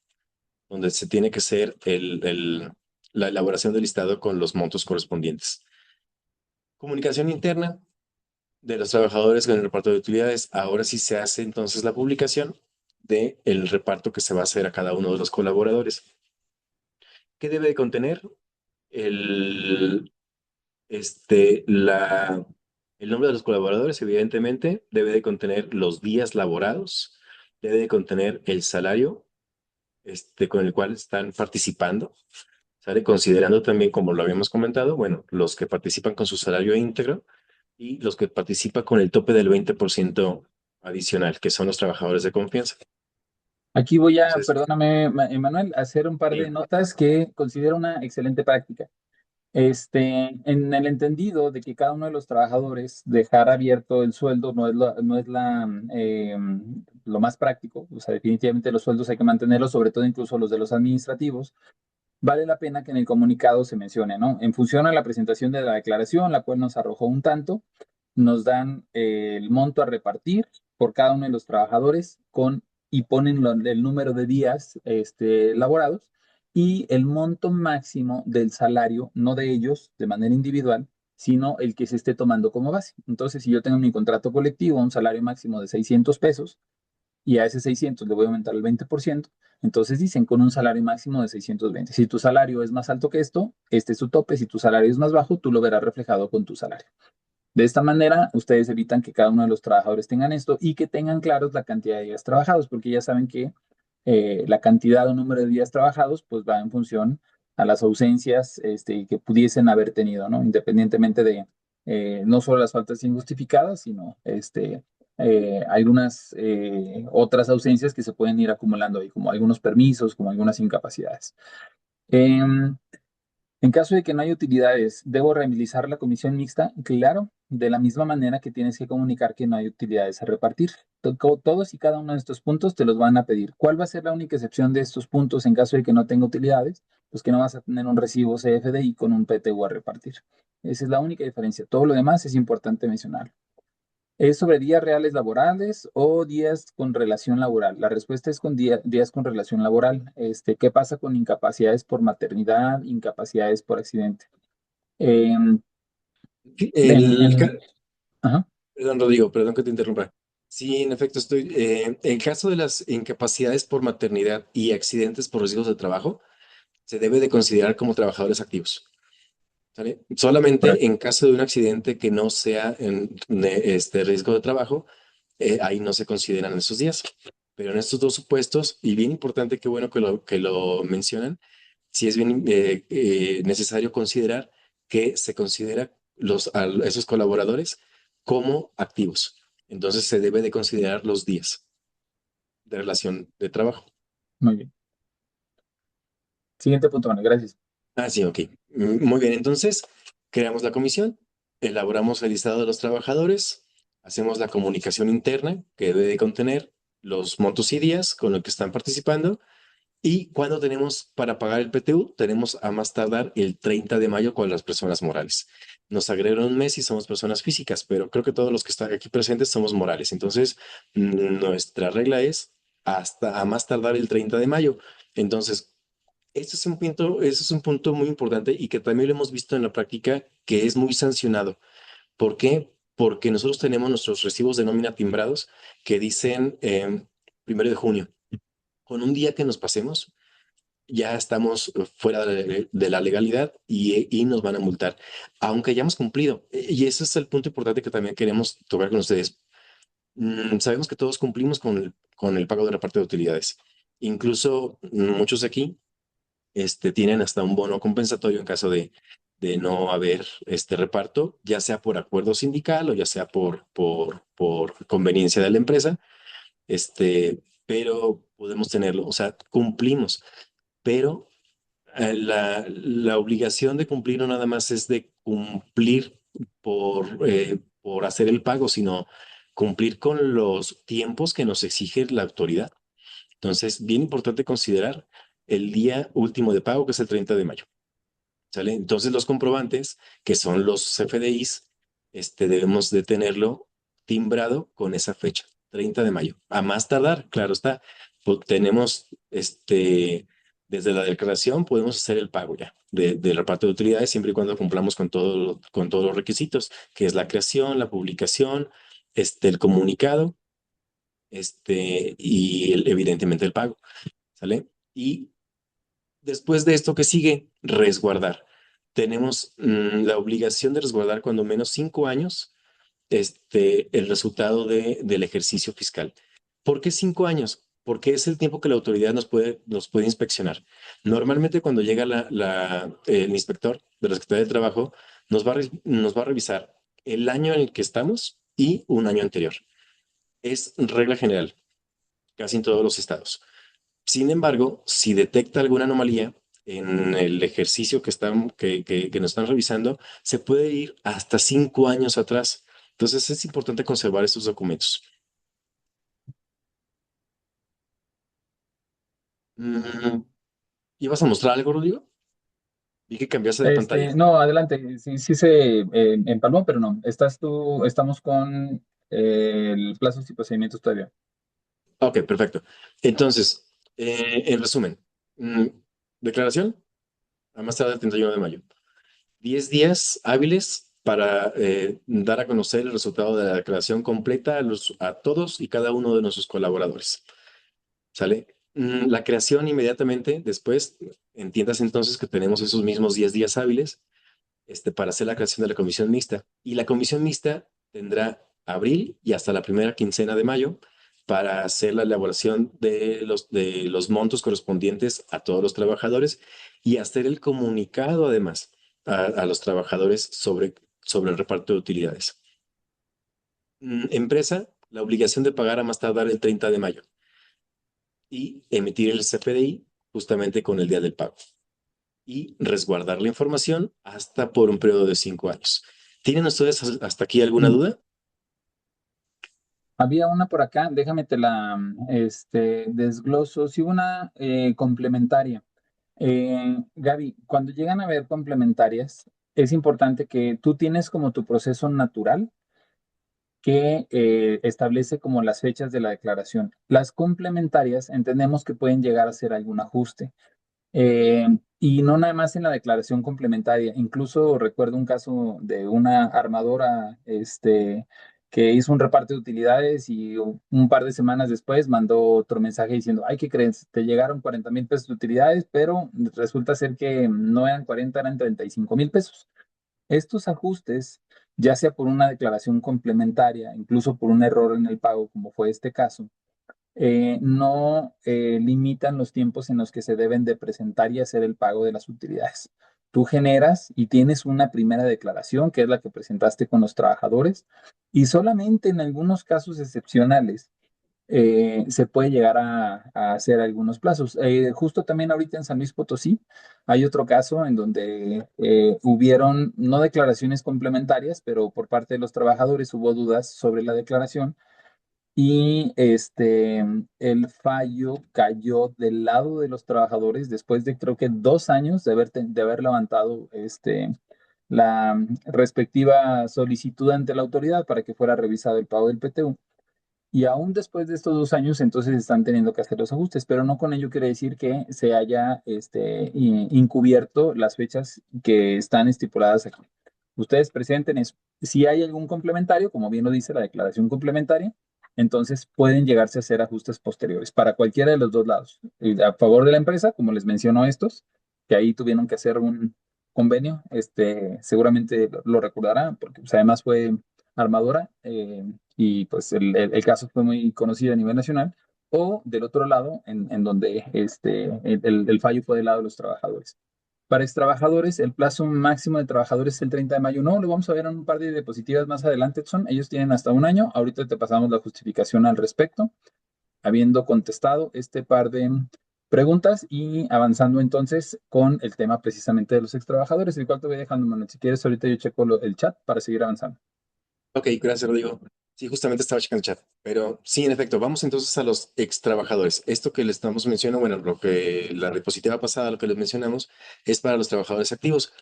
donde se tiene que hacer la elaboración del listado con los montos correspondientes. Comunicación interna de los trabajadores con el reparto de utilidades. Ahora sí se hace entonces la publicación de el reparto que se va a hacer a cada uno de los colaboradores. ¿Qué debe de contener? El, el nombre de los colaboradores, evidentemente, debe de contener los días laborados, debe de contener el salario, con el cual están participando, ¿sale? Considerando también, como lo habíamos comentado, bueno, los que participan con su salario íntegro y los que participan con el tope del 20% adicional, que son los trabajadores de confianza. Aquí voy a, Entonces, perdóname, Emanuel, hacer un par de sí, notas que considero una excelente práctica. En el entendido de que cada uno de los trabajadores dejar abierto el sueldo no es lo más práctico, o sea, definitivamente los sueldos hay que mantenerlos, sobre todo incluso los de los administrativos. Vale la pena que en el comunicado se mencione, ¿no? En función a la presentación de la declaración, la cual nos arrojó un tanto, nos dan el monto a repartir por cada uno de los trabajadores y ponen el número de días laborados y el monto máximo del salario, no de ellos, de manera individual, sino el que se esté tomando como base. Entonces, si yo tengo en mi contrato colectivo un salario máximo de 600 pesos y a ese 600 le voy a aumentar el 20%, entonces dicen con un salario máximo de 620. Si tu salario es más alto que esto, este es tu tope. Si tu salario es más bajo, tú lo verás reflejado con tu salario. De esta manera, ustedes evitan que cada uno de los trabajadores tengan esto y que tengan claros la cantidad de días trabajados, porque ya saben que la cantidad o número de días trabajados pues va en función a las ausencias que pudiesen haber tenido, ¿no? Independientemente de no solo las faltas injustificadas, sino algunas otras ausencias que se pueden ir acumulando ahí, como algunos permisos, como algunas incapacidades. Em, en caso de que no haya utilidades, ¿debo realizar la comisión mixta? Claro, de la misma manera que tienes que comunicar que no hay utilidades a repartir. Todos y cada uno de estos puntos te los van a pedir. ¿Cuál va a ser la única excepción de estos puntos en caso de que no tenga utilidades? Pues que no vas a tener un recibo CFDI con un PTU a repartir. Esa es la única diferencia. Todo lo demás es importante mencionar. ¿Es sobre días reales laborales o días con relación laboral? La respuesta es con días con relación laboral. ¿Qué pasa con incapacidades por maternidad, incapacidades por accidente? En, El, en- ca- ajá, Perdón, Rodrigo, perdón que te interrumpa. Sí, en efecto, en caso de las incapacidades por maternidad y accidentes por riesgos de trabajo, se debe de considerar como trabajadores activos. ¿Sale? Solamente correcto. en caso de un accidente que no sea en riesgo de trabajo, ahí no se consideran esos días. Pero en estos dos supuestos, y bien importante, qué bueno que lo mencionan, sí es bien necesario considerar que se considera esos colaboradores como activos. Entonces se debe de considerar los días de relación de trabajo. Muy bien. Siguiente punto, bueno, gracias. Ah, sí, ok. Muy bien, entonces creamos la comisión, elaboramos el listado de los trabajadores, hacemos la comunicación interna que debe de contener los montos y días con los que están participando y cuando tenemos para pagar el PTU, tenemos a más tardar el 30 de mayo con las personas morales. Nos agregan un mes si somos personas físicas, pero creo que todos los que están aquí presentes somos morales. Entonces, nuestra regla es hasta a más tardar el 30 de mayo. Entonces, este es un punto muy importante y que también lo hemos visto en la práctica que es muy sancionado. ¿Por qué? Porque nosotros tenemos nuestros recibos de nómina timbrados que dicen 1 de junio. Con un día que nos pasemos, ya estamos fuera de la legalidad y nos van a multar, aunque hayamos cumplido. Y ese es el punto importante que también queremos tocar con ustedes. Sabemos que todos cumplimos con el pago de reparto de utilidades. Incluso muchos de aquí tienen hasta un bono compensatorio en caso de no haber este reparto, ya sea por acuerdo sindical o ya sea por conveniencia de la empresa, pero podemos tenerlo, o sea, cumplimos, pero la obligación de cumplir no nada más es de cumplir por hacer el pago, sino cumplir con los tiempos que nos exige la autoridad. Entonces, bien importante considerar el día último de pago, que es el 30 de mayo. ¿Sale? Entonces, los comprobantes, que son los CFDIs, debemos de tenerlo timbrado con esa fecha, 30 de mayo. A más tardar, claro está, tenemos desde la declaración podemos hacer el pago ya del reparto de utilidades siempre y cuando cumplamos con todos los requisitos, que es la creación, la publicación, el comunicado, y evidentemente el pago. ¿Sale? Y después de esto, ¿qué sigue? Resguardar. Tenemos la obligación de resguardar cuando menos 5 años el resultado del ejercicio fiscal. ¿Por qué 5 años? Porque es el tiempo que la autoridad nos puede inspeccionar. Normalmente cuando llega el inspector de la Secretaría de Trabajo, nos va a revisar el año en el que estamos y un año anterior. Es regla general, casi en todos los estados. Sin embargo, si detecta alguna anomalía en el ejercicio que nos están revisando, se puede ir hasta 5 años atrás. Entonces es importante conservar estos documentos. Mm, ¿Ibas a mostrar algo, Rodrigo? Vi que cambiaste de pantalla. No, adelante. Sí, sí se empalmó, pero no. Estamos con el plazos y procedimientos todavía. Ok, perfecto. Entonces, en resumen, declaración a más tarde el 31 de mayo. 10 días hábiles para dar a conocer el resultado de la declaración completa a todos y cada uno de nuestros colaboradores. ¿Sale? La creación inmediatamente después, entiendas entonces que tenemos esos mismos 10 días hábiles para hacer la creación de la comisión mixta. Y la comisión mixta tendrá abril y hasta la primera quincena de mayo para hacer la elaboración de los montos correspondientes a todos los trabajadores y hacer el comunicado además a los trabajadores sobre el reparto de utilidades. Empresa, la obligación de pagar a más tardar el 30 de mayo y emitir el CFDI justamente con el día del pago y resguardar la información hasta por un periodo de 5 años. ¿Tienen ustedes hasta aquí alguna Mm, duda? Había una por acá, déjame te la desgloso. Sí, una complementaria. Gaby, cuando llegan a ver complementarias, es importante que tú tienes como tu proceso natural que establece como las fechas de la declaración. Las complementarias entendemos que pueden llegar a ser algún ajuste. Y no nada más en la declaración complementaria. Incluso recuerdo un caso de una armadora, que hizo un reparto de utilidades y un par de semanas después mandó otro mensaje diciendo, ay, ¿qué crees? Te llegaron 40,000 pesos de utilidades, pero resulta ser que no eran 40, eran 35,000 pesos. Estos ajustes, ya sea por una declaración complementaria, incluso por un error en el pago, como fue este caso, no limitan los tiempos en los que se deben de presentar y hacer el pago de las utilidades. Tú generas y tienes una primera declaración, que es la que presentaste con los trabajadores, y solamente en algunos casos excepcionales se puede llegar a hacer algunos plazos. Justo también ahorita en San Luis Potosí hay otro caso en donde hubieron no declaraciones complementarias, pero por parte de los trabajadores hubo dudas sobre la declaración y el fallo cayó del lado de los trabajadores después de creo que 2 años de haber levantado la respectiva solicitud ante la autoridad para que fuera revisado el pago del PTU. Y aún después de estos 2 años, entonces están teniendo que hacer los ajustes, pero no con ello quiere decir que se haya incubierto las fechas que están estipuladas aquí. Ustedes presenten eso. Si hay algún complementario, como bien lo dice la declaración complementaria, entonces pueden llegarse a hacer ajustes posteriores para cualquiera de los dos lados. A favor de la empresa, como les menciono estos, que ahí tuvieron que hacer un convenio, seguramente lo recordarán, porque pues, además fue armadora. Y pues el caso fue muy conocido a nivel nacional, o del otro lado, en donde el fallo fue del lado de los trabajadores. Para extrabajadores, el plazo máximo de trabajadores es el 30 de mayo. No, lo vamos a ver en un par de diapositivas más adelante, Edson. Ellos tienen hasta un año. Ahorita te pasamos la justificación al respecto, habiendo contestado este par de preguntas y avanzando entonces con el tema precisamente de los extrabajadores, el cual te voy dejando, Manuel. Si quieres, ahorita yo checo el chat para seguir avanzando. Ok, gracias, Rodrigo. Sí, justamente estaba checando el chat. Pero sí, en efecto, vamos entonces a los ex trabajadores. Esto que les estamos mencionando, bueno, lo que la diapositiva pasada, lo que les mencionamos, es para los trabajadores activos.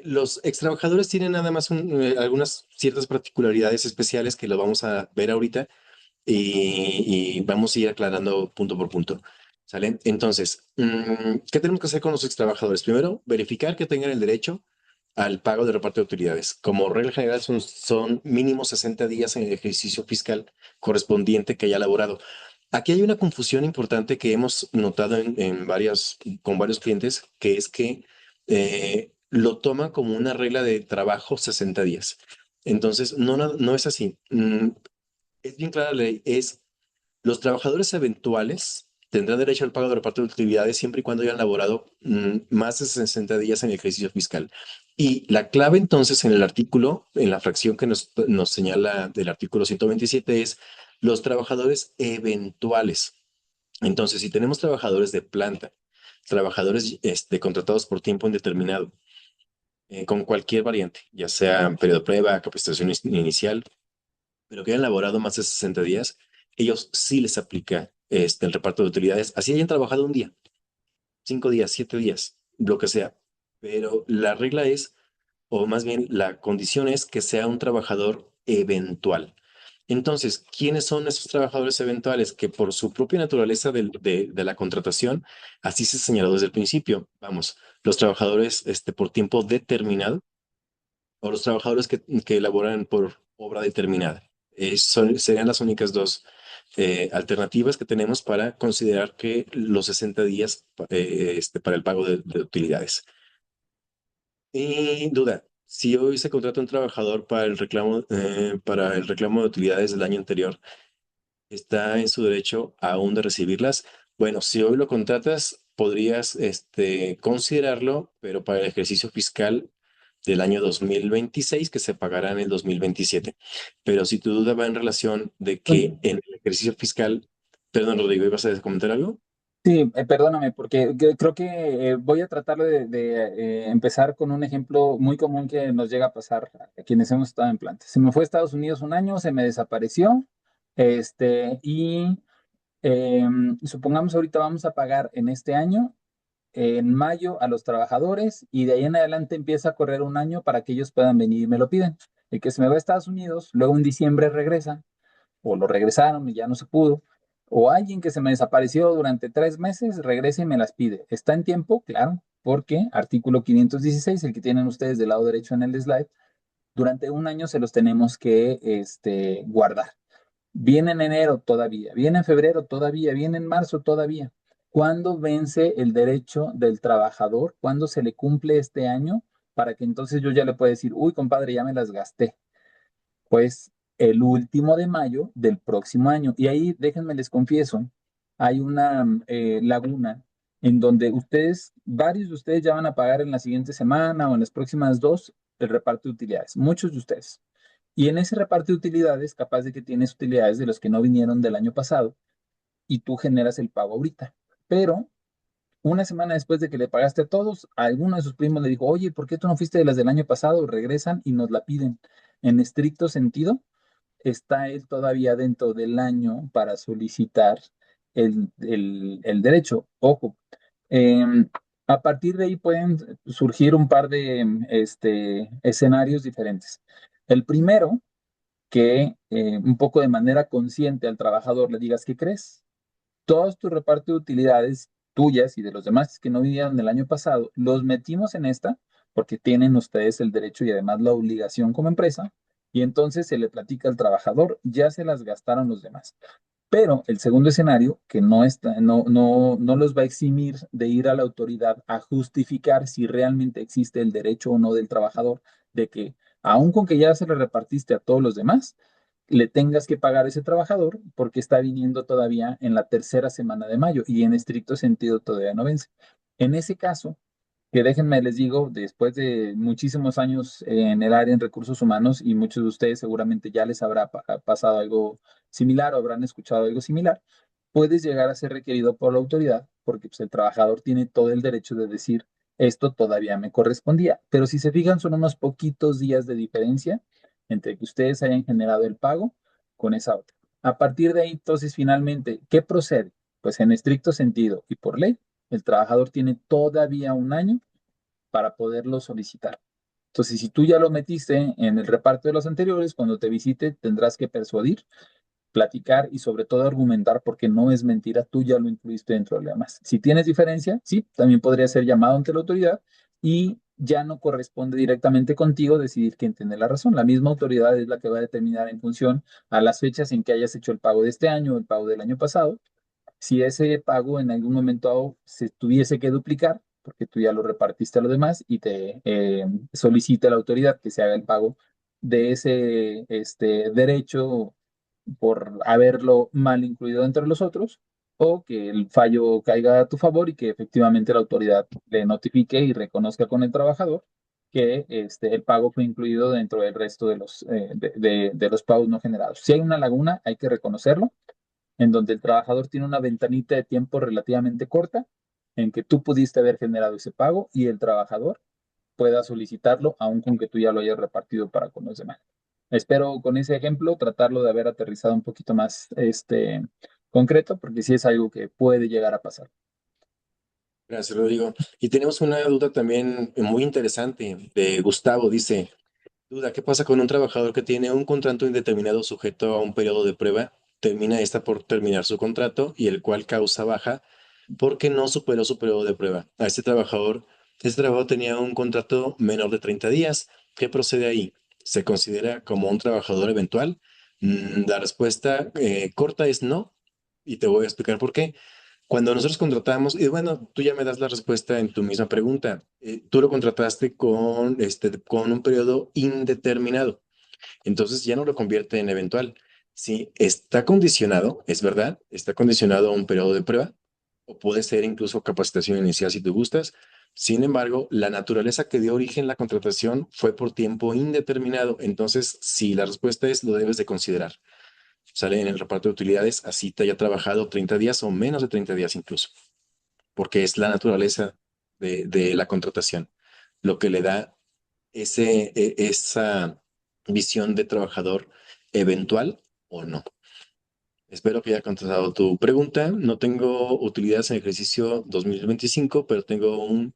Los ex trabajadores tienen nada más algunas ciertas particularidades especiales que lo vamos a ver ahorita y vamos a ir aclarando punto por punto. ¿Sale? Entonces, ¿qué tenemos que hacer con los ex trabajadores? Primero, verificar que tengan el derecho al pago de reparto de utilidades. Como regla general, son mínimo 60 días en el ejercicio fiscal correspondiente que haya elaborado. Aquí hay una confusión importante que hemos notado con varios clientes, que es que lo toman como una regla de trabajo 60 días. Entonces, no es así. Es bien clara la ley, los trabajadores eventuales tendrán derecho al pago de reparto de utilidades siempre y cuando hayan laborado más de 60 días en el ejercicio fiscal. Y la clave entonces en el artículo, en la fracción que nos señala del artículo 127 es los trabajadores eventuales. Entonces, si tenemos trabajadores de planta, trabajadores contratados por tiempo indeterminado, con cualquier variante, ya sea periodo de prueba, capacitación inicial, pero que hayan laborado más de 60 días, ellos sí les aplica el reparto de utilidades, así hayan trabajado un día, 5 días, 7 días, lo que sea. Pero la regla es, o más bien la condición es que sea un trabajador eventual. Entonces, ¿quiénes son esos trabajadores eventuales? Que por su propia naturaleza de la contratación, así se señaló desde el principio. Vamos, los trabajadores por tiempo determinado o los trabajadores que elaboran por obra determinada. Serían las únicas dos alternativas que tenemos para considerar que los 60 días para el pago de utilidades. Y duda, si hoy se contrata un trabajador para el reclamo de utilidades del año anterior, ¿está en su derecho aún de recibirlas? Bueno, si hoy lo contratas, podrías considerarlo, pero para el ejercicio fiscal del año 2026 que se pagará en el 2027. Pero si tu duda va en relación de que en el ejercicio fiscal, perdón, Rodrigo, ¿ibas a comentar algo? Sí, perdóname, porque creo que voy a tratar de empezar con un ejemplo muy común que nos llega a pasar a quienes hemos estado en planta. Se me fue a Estados Unidos un año, se me desapareció, y supongamos ahorita vamos a pagar en este año, en mayo, a los trabajadores, y de ahí en adelante empieza a correr un año para que ellos puedan venir y me lo piden. El que se me va a Estados Unidos, luego en diciembre regresa o lo regresaron y ya no se pudo, o alguien que se me desapareció durante 3 meses, regresa y me las pide. ¿Está en tiempo? Claro, porque artículo 516, el que tienen ustedes del lado derecho en el slide, durante un año se los tenemos que guardar. Viene en enero todavía, viene en febrero todavía, viene en marzo todavía. ¿Cuándo vence el derecho del trabajador? ¿Cuándo se le cumple este año? Para que entonces yo ya le pueda decir, uy, compadre, ya me las gasté, pues el último de mayo del próximo año. Y ahí, déjenme les confieso, hay una laguna en donde ustedes, varios de ustedes ya van a pagar en la siguiente semana o en las próximas dos el reparto de utilidades, muchos de ustedes. Y en ese reparto de utilidades, capaz de que tienes utilidades de los que no vinieron del año pasado y tú generas el pago ahorita. Pero una semana después de que le pagaste a todos, a alguno de sus primos le dijo, oye, ¿por qué tú no fuiste de las del año pasado? Regresan y nos la piden. En estricto sentido, está él todavía dentro del año para solicitar el derecho. Ojo, eh, a partir de ahí pueden surgir un par de escenarios diferentes. El primero, que un poco de manera consciente al trabajador le digas, ¿qué crees? Todos tus reparto de utilidades tuyas y de los demás que no vinieron el año pasado, los metimos en esta porque tienen ustedes el derecho y además la obligación como empresa, y entonces se le platica al trabajador, ya se las gastaron los demás. Pero el segundo escenario, que no los va a eximir de ir a la autoridad a justificar si realmente existe el derecho o no del trabajador de que, aun con que ya se le repartiste a todos los demás, le tengas que pagar a ese trabajador porque está viniendo todavía en la tercera semana de mayo y en estricto sentido todavía no vence. En ese caso, que déjenme les digo, después de muchísimos años en el área en recursos humanos y muchos de ustedes seguramente ya les habrá pasado algo similar o habrán escuchado algo similar, puedes llegar a ser requerido por la autoridad porque pues, el trabajador tiene todo el derecho de decir, esto todavía me correspondía. Pero si se fijan, son unos poquitos días de diferencia entre que ustedes hayan generado el pago con esa otra. A partir de ahí, entonces, finalmente, ¿qué procede? Pues en estricto sentido y por ley, el trabajador tiene todavía un año para poderlo solicitar. Entonces, si tú ya lo metiste en el reparto de los anteriores, cuando te visite tendrás que persuadir, platicar y sobre todo argumentar porque no es mentira, tú ya lo incluiste dentro de lo demás. Si tienes diferencia, sí, también podría ser llamado ante la autoridad y ya no corresponde directamente contigo decidir quién tiene la razón. La misma autoridad es la que va a determinar en función a las fechas en que hayas hecho el pago de este año o el pago del año pasado, si ese pago en algún momento se tuviese que duplicar, porque tú ya lo repartiste a los demás y te solicita la autoridad que se haga el pago de ese derecho por haberlo mal incluido entre los otros, o que el fallo caiga a tu favor y que efectivamente la autoridad le notifique y reconozca con el trabajador que el pago fue incluido dentro del resto de de los pagos no generados. Si hay una laguna, hay que reconocerlo, en donde el trabajador tiene una ventanita de tiempo relativamente corta en que tú pudiste haber generado ese pago y el trabajador pueda solicitarlo, aun con que tú ya lo hayas repartido para con los demás. Espero con ese ejemplo tratarlo de haber aterrizado un poquito más concreto, porque sí es algo que puede llegar a pasar. Gracias, Rodrigo. Y tenemos una duda también muy interesante de Gustavo. Dice, duda, ¿qué pasa con un trabajador que tiene un contrato indeterminado sujeto a un periodo de prueba? Termina esta por terminar su contrato y el cual causa baja porque no superó su periodo de prueba. A este trabajador Este trabajador tenía un contrato menor de 30 días. ¿Qué procede ahí? ¿Se considera como un trabajador eventual? La respuesta corta es no, y te voy a explicar por qué. Cuando nosotros contratamos, y bueno, tú ya me das la respuesta en tu misma pregunta. Tú lo contrataste con un periodo indeterminado. Entonces ya no lo convierte en eventual. Si está condicionado, es verdad, está condicionado a un periodo de prueba, o puede ser incluso capacitación inicial si tú gustas. Sin embargo, la naturaleza que dio origen a la contratación fue por tiempo indeterminado. Entonces, si la respuesta es, lo debes de considerar. Sale en el reparto de utilidades, así te haya trabajado 30 días o menos de 30 días incluso, porque es la naturaleza de la contratación lo que le da esa visión de trabajador eventual o no. Espero que haya contestado tu pregunta. No tengo utilidades en el ejercicio 2025, pero tengo un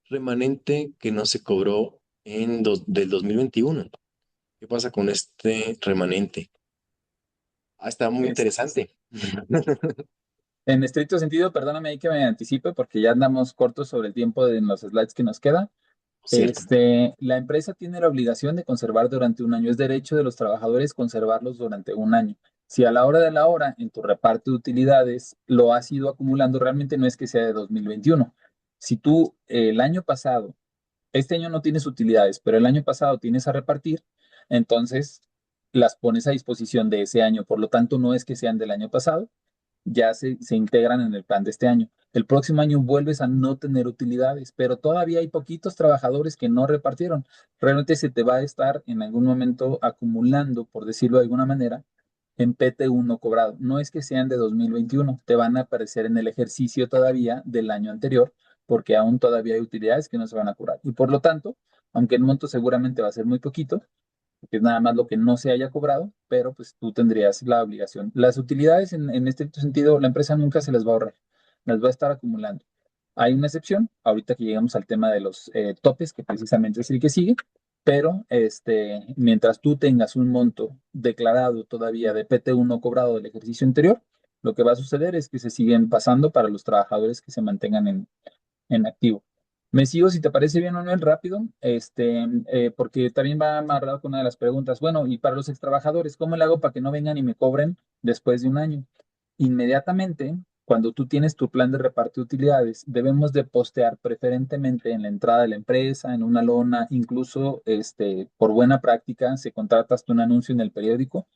remanente que no se cobró del 2021. ¿Qué pasa con este remanente? Ah, está muy Es- interesante. en estricto sentido, perdóname ahí que me anticipe porque ya andamos cortos sobre el tiempo de los slides que nos queda. Cierto. La empresa tiene la obligación de conservar durante un año. Es derecho de los trabajadores conservarlos durante un año. Si a la hora de la hora en tu reparto de utilidades lo has ido acumulando, realmente no es que sea de 2021. Si tú el año pasado, este año no tienes utilidades, pero el año pasado tienes a repartir, entonces las pones a disposición de ese año. Por lo tanto, no es que sean del año pasado, ya se integran en el plan de este año. El próximo año vuelves a no tener utilidades, pero todavía hay poquitos trabajadores que no repartieron. Realmente se te va a estar en algún momento acumulando, por decirlo de alguna manera, en PT1 no cobrado. No es que sean de 2021, te van a aparecer en el ejercicio todavía del año anterior, porque aún todavía hay utilidades que no se van a cobrar. Y por lo tanto, aunque el monto seguramente va a ser muy poquito, que es nada más lo que no se haya cobrado, pero pues tú tendrías la obligación. Las utilidades en este sentido, la empresa nunca se las va a ahorrar, las va a estar acumulando. Hay una excepción, ahorita que llegamos al tema de los topes, que precisamente es el que sigue, pero mientras tú tengas un monto declarado todavía de PT1 cobrado del ejercicio anterior, lo que va a suceder es que se siguen pasando para los trabajadores que se mantengan en activo. Me sigo, si te parece bien, Manuel, rápido, porque también va amarrado con una de las preguntas. Bueno, y para los extrabajadores, ¿cómo le hago para que no vengan y me cobren después de un año? Inmediatamente, cuando tú tienes tu plan de reparto de utilidades, debemos de postear preferentemente en la entrada de la empresa, en una lona, incluso por buena práctica, si contratas tú un anuncio en el periódico,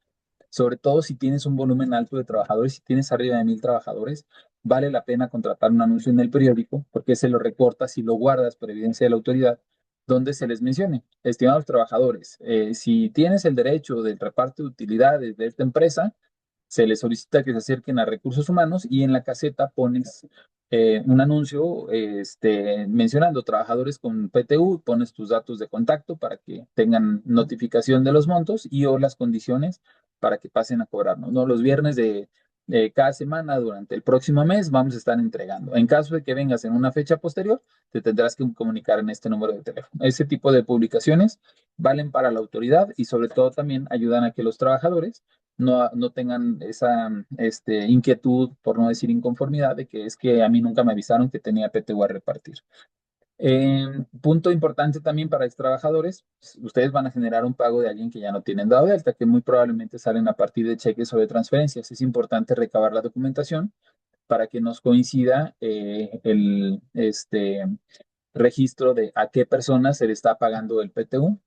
sobre todo si tienes un volumen alto de trabajadores, si tienes arriba de 1,000 trabajadores, vale la pena contratar un anuncio en el periódico porque se lo recortas y lo guardas por evidencia de la autoridad, donde se les mencione, estimados trabajadores, si tienes el derecho del reparto de utilidades de esta empresa, se les solicita que se acerquen a recursos humanos y en la caseta pones un anuncio mencionando trabajadores con PTU, pones tus datos de contacto para que tengan notificación de los montos y o las condiciones para que pasen a cobrarnos, ¿no? Los viernes de cada semana durante el próximo mes vamos a estar entregando. En caso de que vengas en una fecha posterior, te tendrás que comunicar en este número de teléfono. Ese tipo de publicaciones valen para la autoridad y sobre todo también ayudan a que los trabajadores no tengan esa inquietud, por no decir inconformidad, de que es que a mí nunca me avisaron que tenía PTU a repartir. Punto importante también para los trabajadores, ustedes van a generar un pago de alguien que ya no tienen dado de alta, que muy probablemente salen a partir de cheques o de transferencias. Es importante recabar la documentación para que nos coincida el registro de a qué persona se le está pagando el PTU,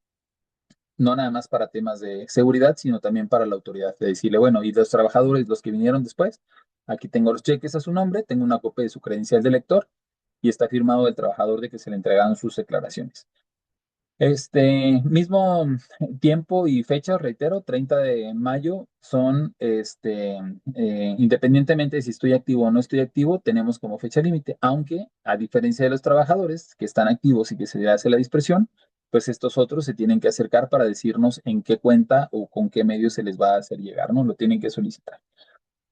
no nada más para temas de seguridad, sino también para la autoridad, de decirle, bueno, y los trabajadores, los que vinieron después, aquí tengo los cheques a su nombre, tengo una copia de su credencial de lector y está firmado el trabajador de que se le entregaron sus declaraciones. Este mismo tiempo y fecha, reitero, 30 de mayo son, independientemente de si estoy activo o no estoy activo, tenemos como fecha límite, aunque a diferencia de los trabajadores que están activos y que se les hace la dispersión, pues estos otros se tienen que acercar para decirnos en qué cuenta o con qué medio se les va a hacer llegar, ¿no? Lo tienen que solicitar.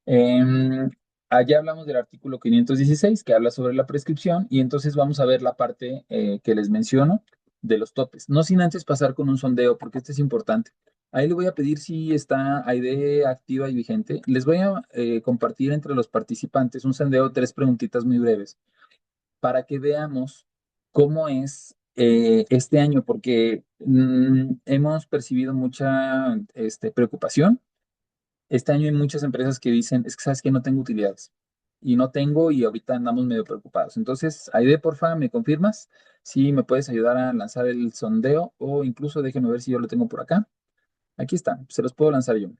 Em, Allá hablamos del artículo 516 que habla sobre la prescripción y entonces vamos a ver la parte que les menciono de los topes. No sin antes pasar con un sondeo, porque este es importante. Ahí le voy a pedir si está AID activa y vigente. Les voy a compartir entre los participantes un sondeo, tres preguntitas muy breves, para que veamos. ¿Cómo es este año? Porque hemos percibido mucha preocupación. Este año hay muchas empresas que dicen, es que sabes que no tengo utilidades. Y no tengo y ahorita andamos medio preocupados. Entonces, Aide, porfa, ¿me confirmas? Si me puedes ayudar a lanzar el sondeo o incluso déjenme ver si yo lo tengo por acá. Aquí está, se los puedo lanzar yo.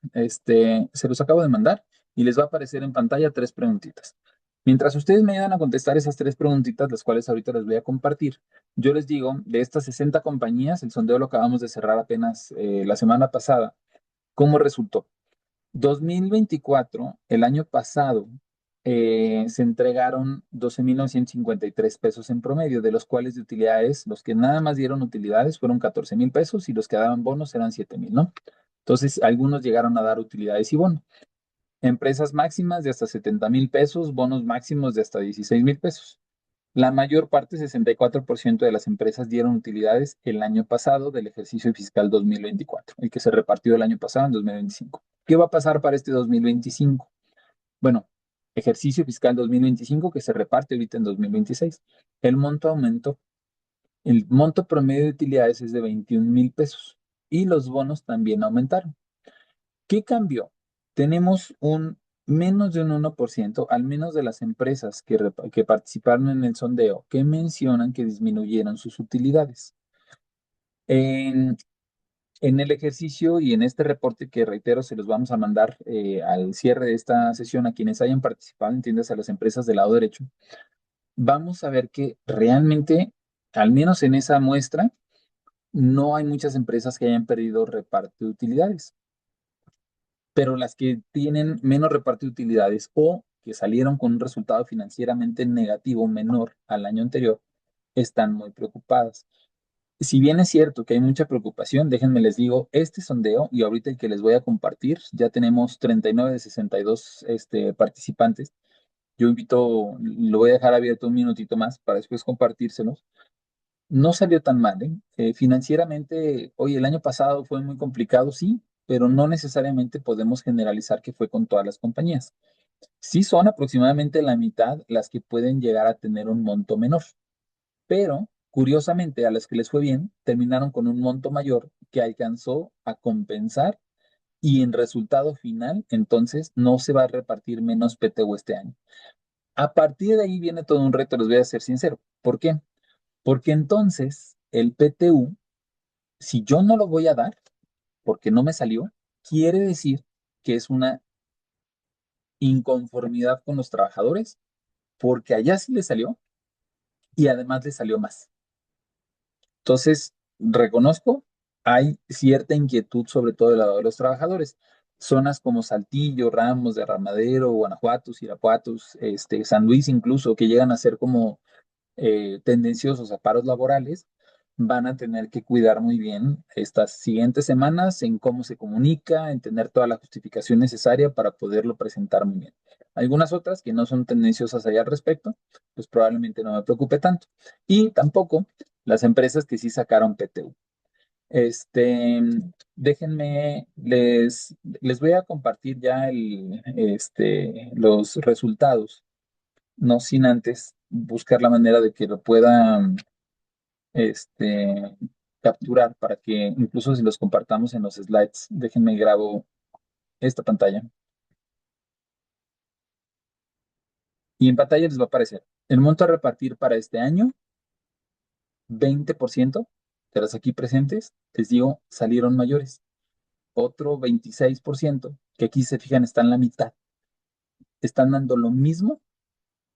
Se los acabo de mandar y les va a aparecer en pantalla tres preguntitas. Mientras ustedes me ayudan a contestar esas tres preguntitas, las cuales ahorita les voy a compartir, yo les digo, de estas 60 compañías, el sondeo lo acabamos de cerrar apenas la semana pasada, ¿cómo resultó? 2024, el año pasado, se entregaron 12,953 pesos en promedio, de los cuales de utilidades, los que nada más dieron utilidades fueron 14,000 pesos y los que daban bonos eran 7,000, ¿no? Entonces, algunos llegaron a dar utilidades y bonos. Empresas máximas de hasta 70,000 pesos, bonos máximos de hasta 16,000 pesos. La mayor parte, 64% de las empresas dieron utilidades el año pasado del ejercicio fiscal 2024, el que se repartió el año pasado en 2025. ¿Qué va a pasar para este 2025? Bueno, ejercicio fiscal 2025 que se reparte ahorita en 2026. El monto aumentó. El monto promedio de utilidades es de 21,000 pesos y los bonos también aumentaron. ¿Qué cambió? Tenemos un menos de un 1%, al menos de las empresas que participaron en el sondeo, que mencionan que disminuyeron sus utilidades. En, en el ejercicio y en este reporte que reitero, se los vamos a mandar al cierre de esta sesión a quienes hayan participado, entiendes, a las empresas del lado derecho, vamos a ver que realmente, al menos en esa muestra, no hay muchas empresas que hayan perdido reparto de utilidades. Pero las que tienen menos reparto de utilidades o que salieron con un resultado financieramente negativo menor al año anterior, están muy preocupadas. Si bien es cierto que hay mucha preocupación, déjenme les digo, este sondeo y ahorita el que les voy a compartir, ya tenemos 39 de 62 participantes. Yo invito, lo voy a dejar abierto un minutito más para después compartírselos. No salió tan mal, ¿eh? Financieramente, oye, el año pasado fue muy complicado, sí, pero no necesariamente podemos generalizar que fue con todas las compañías. Sí son aproximadamente la mitad las que pueden llegar a tener un monto menor, pero curiosamente a las que les fue bien terminaron con un monto mayor que alcanzó a compensar y en resultado final, entonces no se va a repartir menos PTU este año. A partir de ahí viene todo un reto, les voy a ser sincero. ¿Por qué? Porque entonces el PTU, si yo no lo voy a dar porque no me salió, quiere decir que es una inconformidad con los trabajadores porque allá sí le salió y además le salió más. Entonces, reconozco, hay cierta inquietud sobre todo del lado de los trabajadores. Zonas como Saltillo, Ramos, Derramadero, Guanajuato, Irapuatos, San Luis incluso, que llegan a ser como tendenciosos a paros laborales, van a tener que cuidar muy bien estas siguientes semanas en cómo se comunica, en tener toda la justificación necesaria para poderlo presentar muy bien. Algunas otras que no son tendenciosas allá al respecto, pues probablemente no me preocupe tanto. Y tampoco las empresas que sí sacaron PTU. Este, les voy a compartir ya los resultados, no sin antes buscar la manera de que lo puedan este, capturar para que incluso si los compartamos en los slides, déjenme grabo esta pantalla y en pantalla les va a aparecer el monto a repartir para este año, 20% de las aquí presentes, les digo, salieron mayores. Otro 26%, que aquí se fijan está en la mitad, están dando lo mismo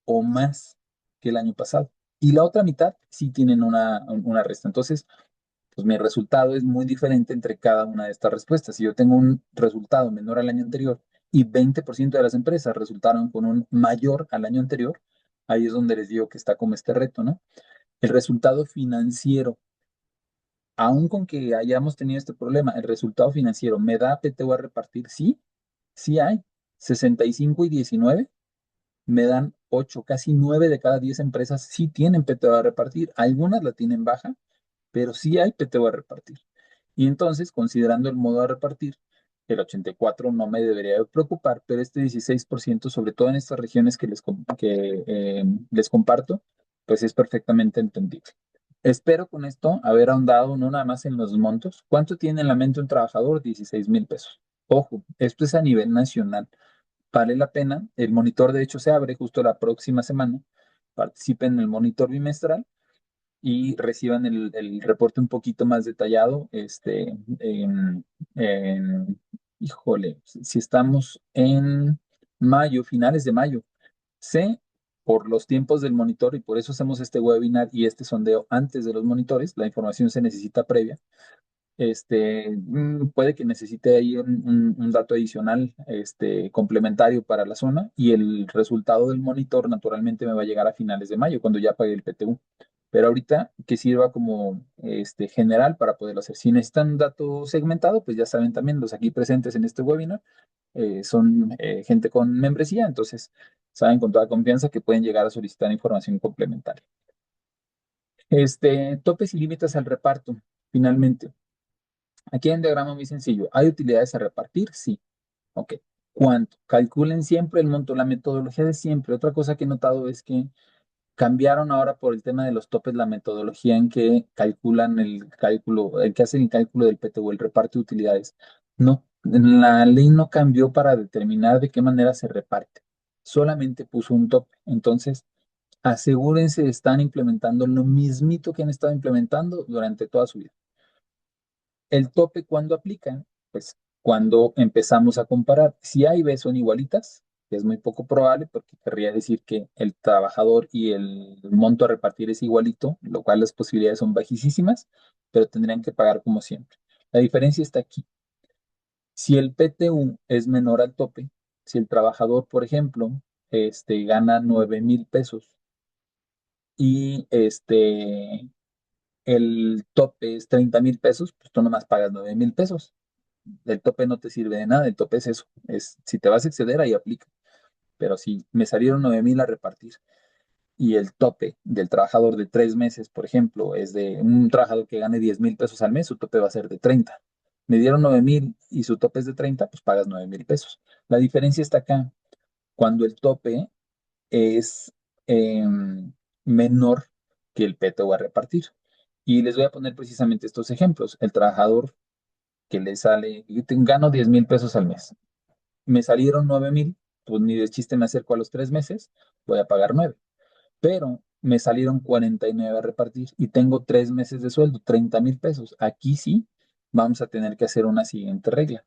o más que el año pasado. Y la otra mitad sí tienen una resta. Entonces, pues mi resultado es muy diferente entre cada una de estas respuestas. Si yo tengo un resultado menor al año anterior y 20% de las empresas resultaron con un mayor al año anterior, ahí es donde les digo que está como este reto, ¿no? El resultado financiero, aun con que hayamos tenido este problema, el resultado financiero, ¿me da PTU a repartir? Sí, sí hay. 65 y 19 me dan 8, casi 9 de cada 10 empresas sí tienen PTU a repartir. Algunas la tienen baja, pero sí hay PTU a repartir. Y entonces, considerando el modo de repartir, el 84 no me debería de preocupar, pero este 16%, sobre todo en estas regiones que les comparto, pues es perfectamente entendible. Espero con esto haber ahondado no nada más en los montos. ¿Cuánto tiene en la mente un trabajador? 16,000 pesos. Ojo, esto es a nivel nacional. Vale la pena. El monitor, de hecho, se abre justo la próxima semana. Participen en el monitor bimestral y reciban el reporte un poquito más detallado. En- híjole, si estamos en mayo, finales de mayo, sé por los tiempos del monitor y por eso hacemos este webinar y este sondeo antes de los monitores. La información se necesita previa. Puede que necesite ahí un dato adicional, complementario para la zona y el resultado del monitor naturalmente me va a llegar a finales de mayo cuando ya pague el PTU. Pero ahorita que sirva como general para poderlo hacer. Si necesitan un dato segmentado, pues ya saben también los aquí presentes en este webinar son gente con membresía, entonces saben con toda confianza que pueden llegar a solicitar información complementaria. Topes y límites al reparto. Finalmente, aquí hay un diagrama muy sencillo. ¿Hay utilidades a repartir? Sí. Ok. ¿Cuánto? Calculen siempre el monto, la metodología de siempre. Otra cosa que he notado es que cambiaron ahora por el tema de los topes la metodología en que calculan el cálculo, el que hacen el cálculo del PTU, el reparto de utilidades. No, la ley no cambió para determinar de qué manera se reparte. Solamente puso un tope. Entonces, asegúrense de estar implementando lo mismito que han estado implementando durante toda su vida. El tope, ¿cuándo aplica? Pues cuando empezamos a comparar. Si A y B son igualitas, que es muy poco probable porque querría decir que el trabajador y el monto a repartir es igualito, lo cual las posibilidades son bajísimas, pero tendrían que pagar como siempre. La diferencia está aquí. Si el PTU es menor al tope, si el trabajador, por ejemplo, gana 9,000 pesos y el tope es 30,000 pesos, pues tú nomás pagas 9,000 pesos. El tope no te sirve de nada, el tope es eso. Si te vas a exceder, ahí aplica. Pero si me salieron 9,000 a repartir y el tope del trabajador de 3 meses, por ejemplo, es de un trabajador que gane 10,000 pesos al mes, su tope va a ser de 30. Me dieron 9,000 y su tope es de 30, pues pagas 9,000 pesos. La diferencia está acá, cuando el tope es menor que el PTU a repartir. Y les voy a poner precisamente estos ejemplos. El trabajador que le sale, gano 10,000 pesos al mes. Me salieron 9,000, pues ni de chiste me acerco a los 3 meses, voy a pagar 9. Pero me salieron 49 a repartir y tengo 3 meses de sueldo, 30,000 pesos. Aquí sí vamos a tener que hacer una siguiente regla.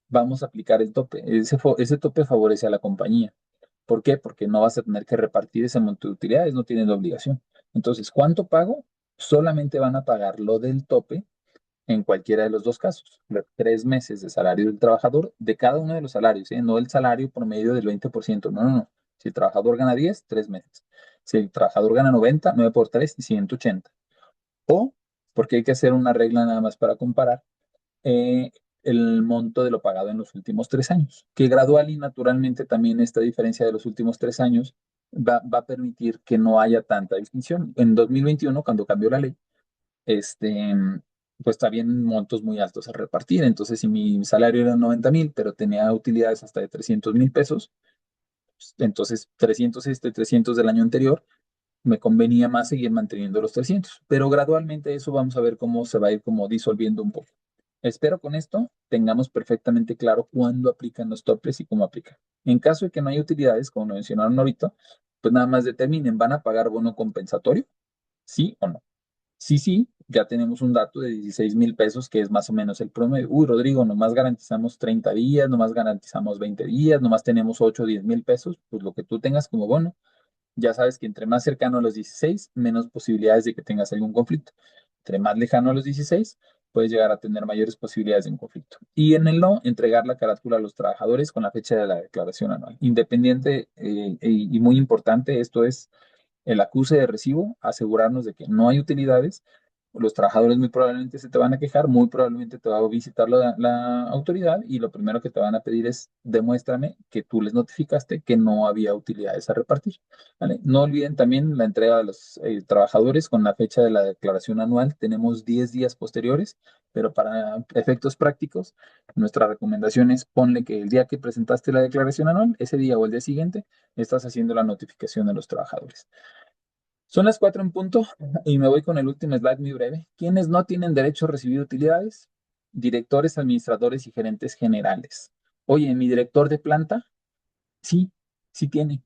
Vamos a aplicar el tope. Ese tope favorece a la compañía. ¿Por qué? Porque no vas a tener que repartir ese monto de utilidades, no tienes la obligación. Entonces, ¿cuánto pago? Solamente van a pagar lo del tope en cualquiera de los dos casos. Los 3 meses de salario del trabajador, de cada uno de los salarios, ¿eh? No el salario promedio del 20%, no, no, no. Si el trabajador gana 10, 3 meses. Si el trabajador gana 90, 9 por 3, 180. O, porque hay que hacer una regla nada más para comparar, eh, el monto de lo pagado en los últimos 3 años, que gradual y naturalmente también esta diferencia de los últimos 3 años va a permitir que no haya tanta distinción. En 2021, cuando cambió la ley, este, pues también montos muy altos a repartir. Entonces, si mi salario era 90,000, pero tenía utilidades hasta de 300,000 pesos, pues, entonces 300 300 del año anterior, me convenía más seguir manteniendo los 300. Pero gradualmente eso vamos a ver cómo se va a ir como disolviendo un poco. Espero con esto tengamos perfectamente claro cuándo aplican los topes y cómo aplican. En caso de que no haya utilidades, como lo mencionaron ahorita, pues nada más determinen, ¿van a pagar bono compensatorio? ¿Sí o no? Sí, sí, ya tenemos un dato de 16,000 pesos, que es más o menos el promedio. Uy, Rodrigo, nomás garantizamos 30 días, nomás garantizamos 20 días, nomás tenemos 8 o 10,000 pesos, pues lo que tú tengas como bono. Ya sabes que entre más cercano a los 16, menos posibilidades de que tengas algún conflicto. Entre más lejano a los 16, puedes llegar a tener mayores posibilidades de un conflicto. Y en el no, entregar la carátula a los trabajadores con la fecha de la declaración anual. Independiente y muy importante, esto es el acuse de recibo, asegurarnos de que no hay utilidades. Los trabajadores muy probablemente se te van a quejar, muy probablemente te va a visitar la autoridad y lo primero que te van a pedir es demuéstrame que tú les notificaste que no había utilidades a repartir. ¿Vale? No olviden también la entrega de los trabajadores con la fecha de la declaración anual. Tenemos 10 días posteriores, pero para efectos prácticos, nuestra recomendación es ponle que el día que presentaste la declaración anual, ese día o el día siguiente, estás haciendo la notificación de los trabajadores. Son las 4 en punto y me voy con el último slide muy breve. ¿Quiénes no tienen derecho a recibir utilidades? Directores, administradores y gerentes generales. Oye, ¿mi director de planta? Sí, sí tiene.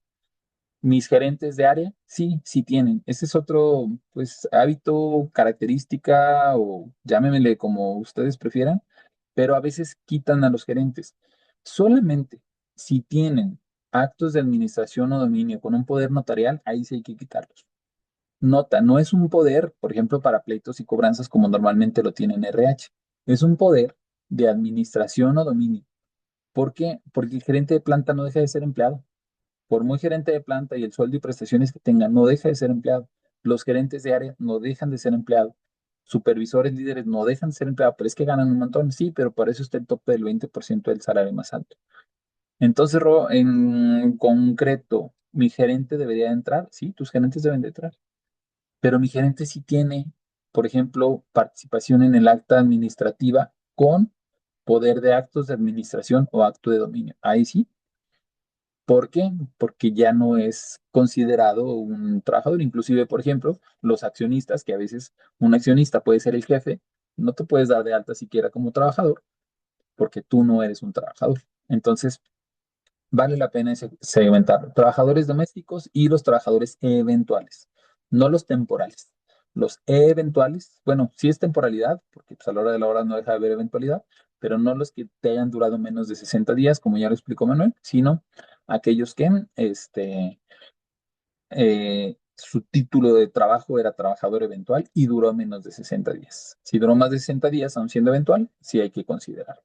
¿Mis gerentes de área? Sí, sí tienen. Ese es otro, pues, hábito, característica o llámenle como ustedes prefieran, pero a veces quitan a los gerentes. Solamente si tienen actos de administración o dominio con un poder notarial, ahí sí hay que quitarlos. Nota, no es un poder, por ejemplo, para pleitos y cobranzas como normalmente lo tiene en RH. Es un poder de administración o dominio. ¿Por qué? Porque el gerente de planta no deja de ser empleado. Por muy gerente de planta y el sueldo y prestaciones que tenga, no deja de ser empleado. Los gerentes de área no dejan de ser empleados. Supervisores, líderes no dejan de ser empleados, pero es que ganan un montón. Sí, pero por eso está el tope del 20% del salario más alto. Entonces, en concreto, ¿mi gerente debería entrar? Sí, tus gerentes deben de entrar. Pero mi gerente sí tiene, por ejemplo, participación en el acta administrativa con poder de actos de administración o acto de dominio. Ahí sí. ¿Por qué? Porque ya no es considerado un trabajador. Inclusive, por ejemplo, los accionistas, que a veces un accionista puede ser el jefe, no te puedes dar de alta siquiera como trabajador porque tú no eres un trabajador. Entonces, vale la pena segmentar trabajadores domésticos y los trabajadores eventuales, no los temporales. Los eventuales, bueno, sí es temporalidad, porque pues, a la hora de la hora no deja de haber eventualidad, pero no los que te hayan durado menos de 60 días, como ya lo explicó Manuel, sino aquellos que su título de trabajo era trabajador eventual y duró menos de 60 días. Si duró más de 60 días, aun siendo eventual, sí hay que considerar.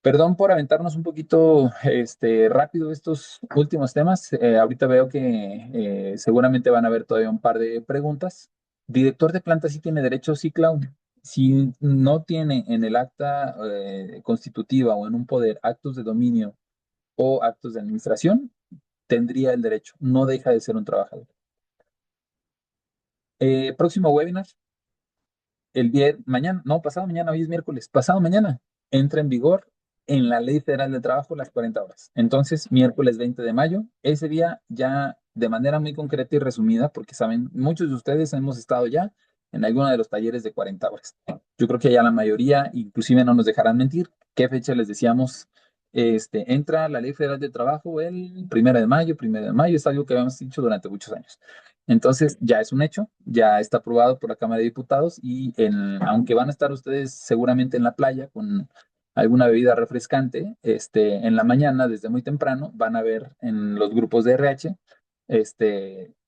Perdón por aventarnos un poquito rápido estos últimos temas. Ahorita veo que seguramente van a haber todavía un par de preguntas. ¿Director de planta sí tiene derecho? Sí, Clau. Si no tiene en el acta constitutiva o en un poder actos de dominio o actos de administración, tendría el derecho. No deja de ser un trabajador. Próximo webinar, el día mañana, no, pasado mañana, hoy es miércoles, pasado mañana entra en vigor en la Ley Federal de Trabajo las 40 horas. Entonces, miércoles 20 de mayo, ese día ya de manera muy concreta y resumida, porque saben, muchos de ustedes hemos estado ya en alguno de los talleres de 40 horas. Yo creo que ya la mayoría, inclusive no nos dejarán mentir, qué fecha les decíamos, entra la Ley Federal de Trabajo el 1 de mayo, es algo que habíamos dicho durante muchos años. Entonces, ya es un hecho, ya está aprobado por la Cámara de Diputados y aunque van a estar ustedes seguramente en la playa con alguna bebida refrescante, en la mañana, desde muy temprano, van a ver en los grupos de RH,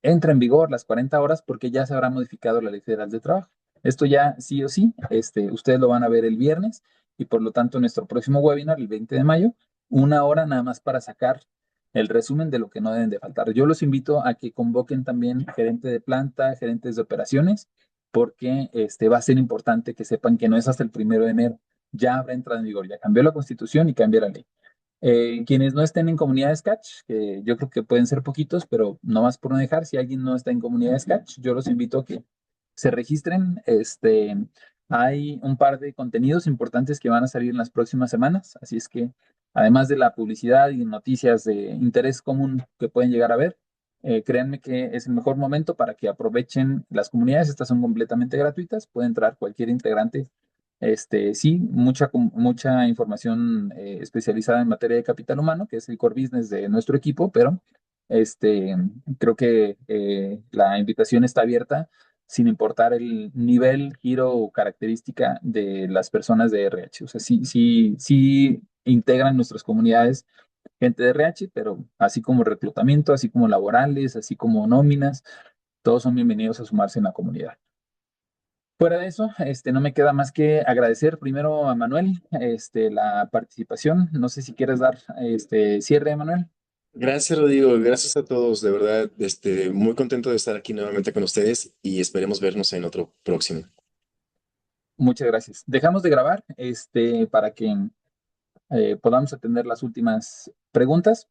entra en vigor las 40 horas porque ya se habrá modificado la Ley Federal de Trabajo. Esto ya sí o sí, ustedes lo van a ver el viernes y por lo tanto nuestro próximo webinar, el 20 de mayo, 1 hora nada más para sacar el resumen de lo que no deben de faltar. Yo los invito a que convoquen también gerente de planta, gerentes de operaciones, porque va a ser importante que sepan que no es hasta el 1 de enero. Ya habrá entrado en vigor, ya cambió la constitución y cambia la ley. Quienes no estén en comunidades Catch, que yo creo que pueden ser poquitos, pero no más por no dejar, si alguien no está en comunidades Catch, yo los invito a que se registren. Hay un par de contenidos importantes que van a salir en las próximas semanas, así es que además de la publicidad y noticias de interés común que pueden llegar a ver, créanme que es el mejor momento para que aprovechen las comunidades. Estas son completamente gratuitas, puede entrar cualquier integrante. Sí, mucha información especializada en materia de capital humano, que es el core business de nuestro equipo, pero este, creo que la invitación está abierta sin importar el nivel, giro o característica de las personas de RH. O sea, sí, sí, sí integran nuestras comunidades gente de RH, pero así como reclutamiento, así como laborales, así como nóminas, todos son bienvenidos a sumarse en la comunidad. Fuera de eso, no me queda más que agradecer primero a Manuel, la participación. No sé si quieres dar cierre, Manuel. Gracias, Rodrigo. Gracias a todos. De verdad, muy contento de estar aquí nuevamente con ustedes y esperemos vernos en otro próximo. Muchas gracias. Dejamos de grabar, para que podamos atender las últimas preguntas.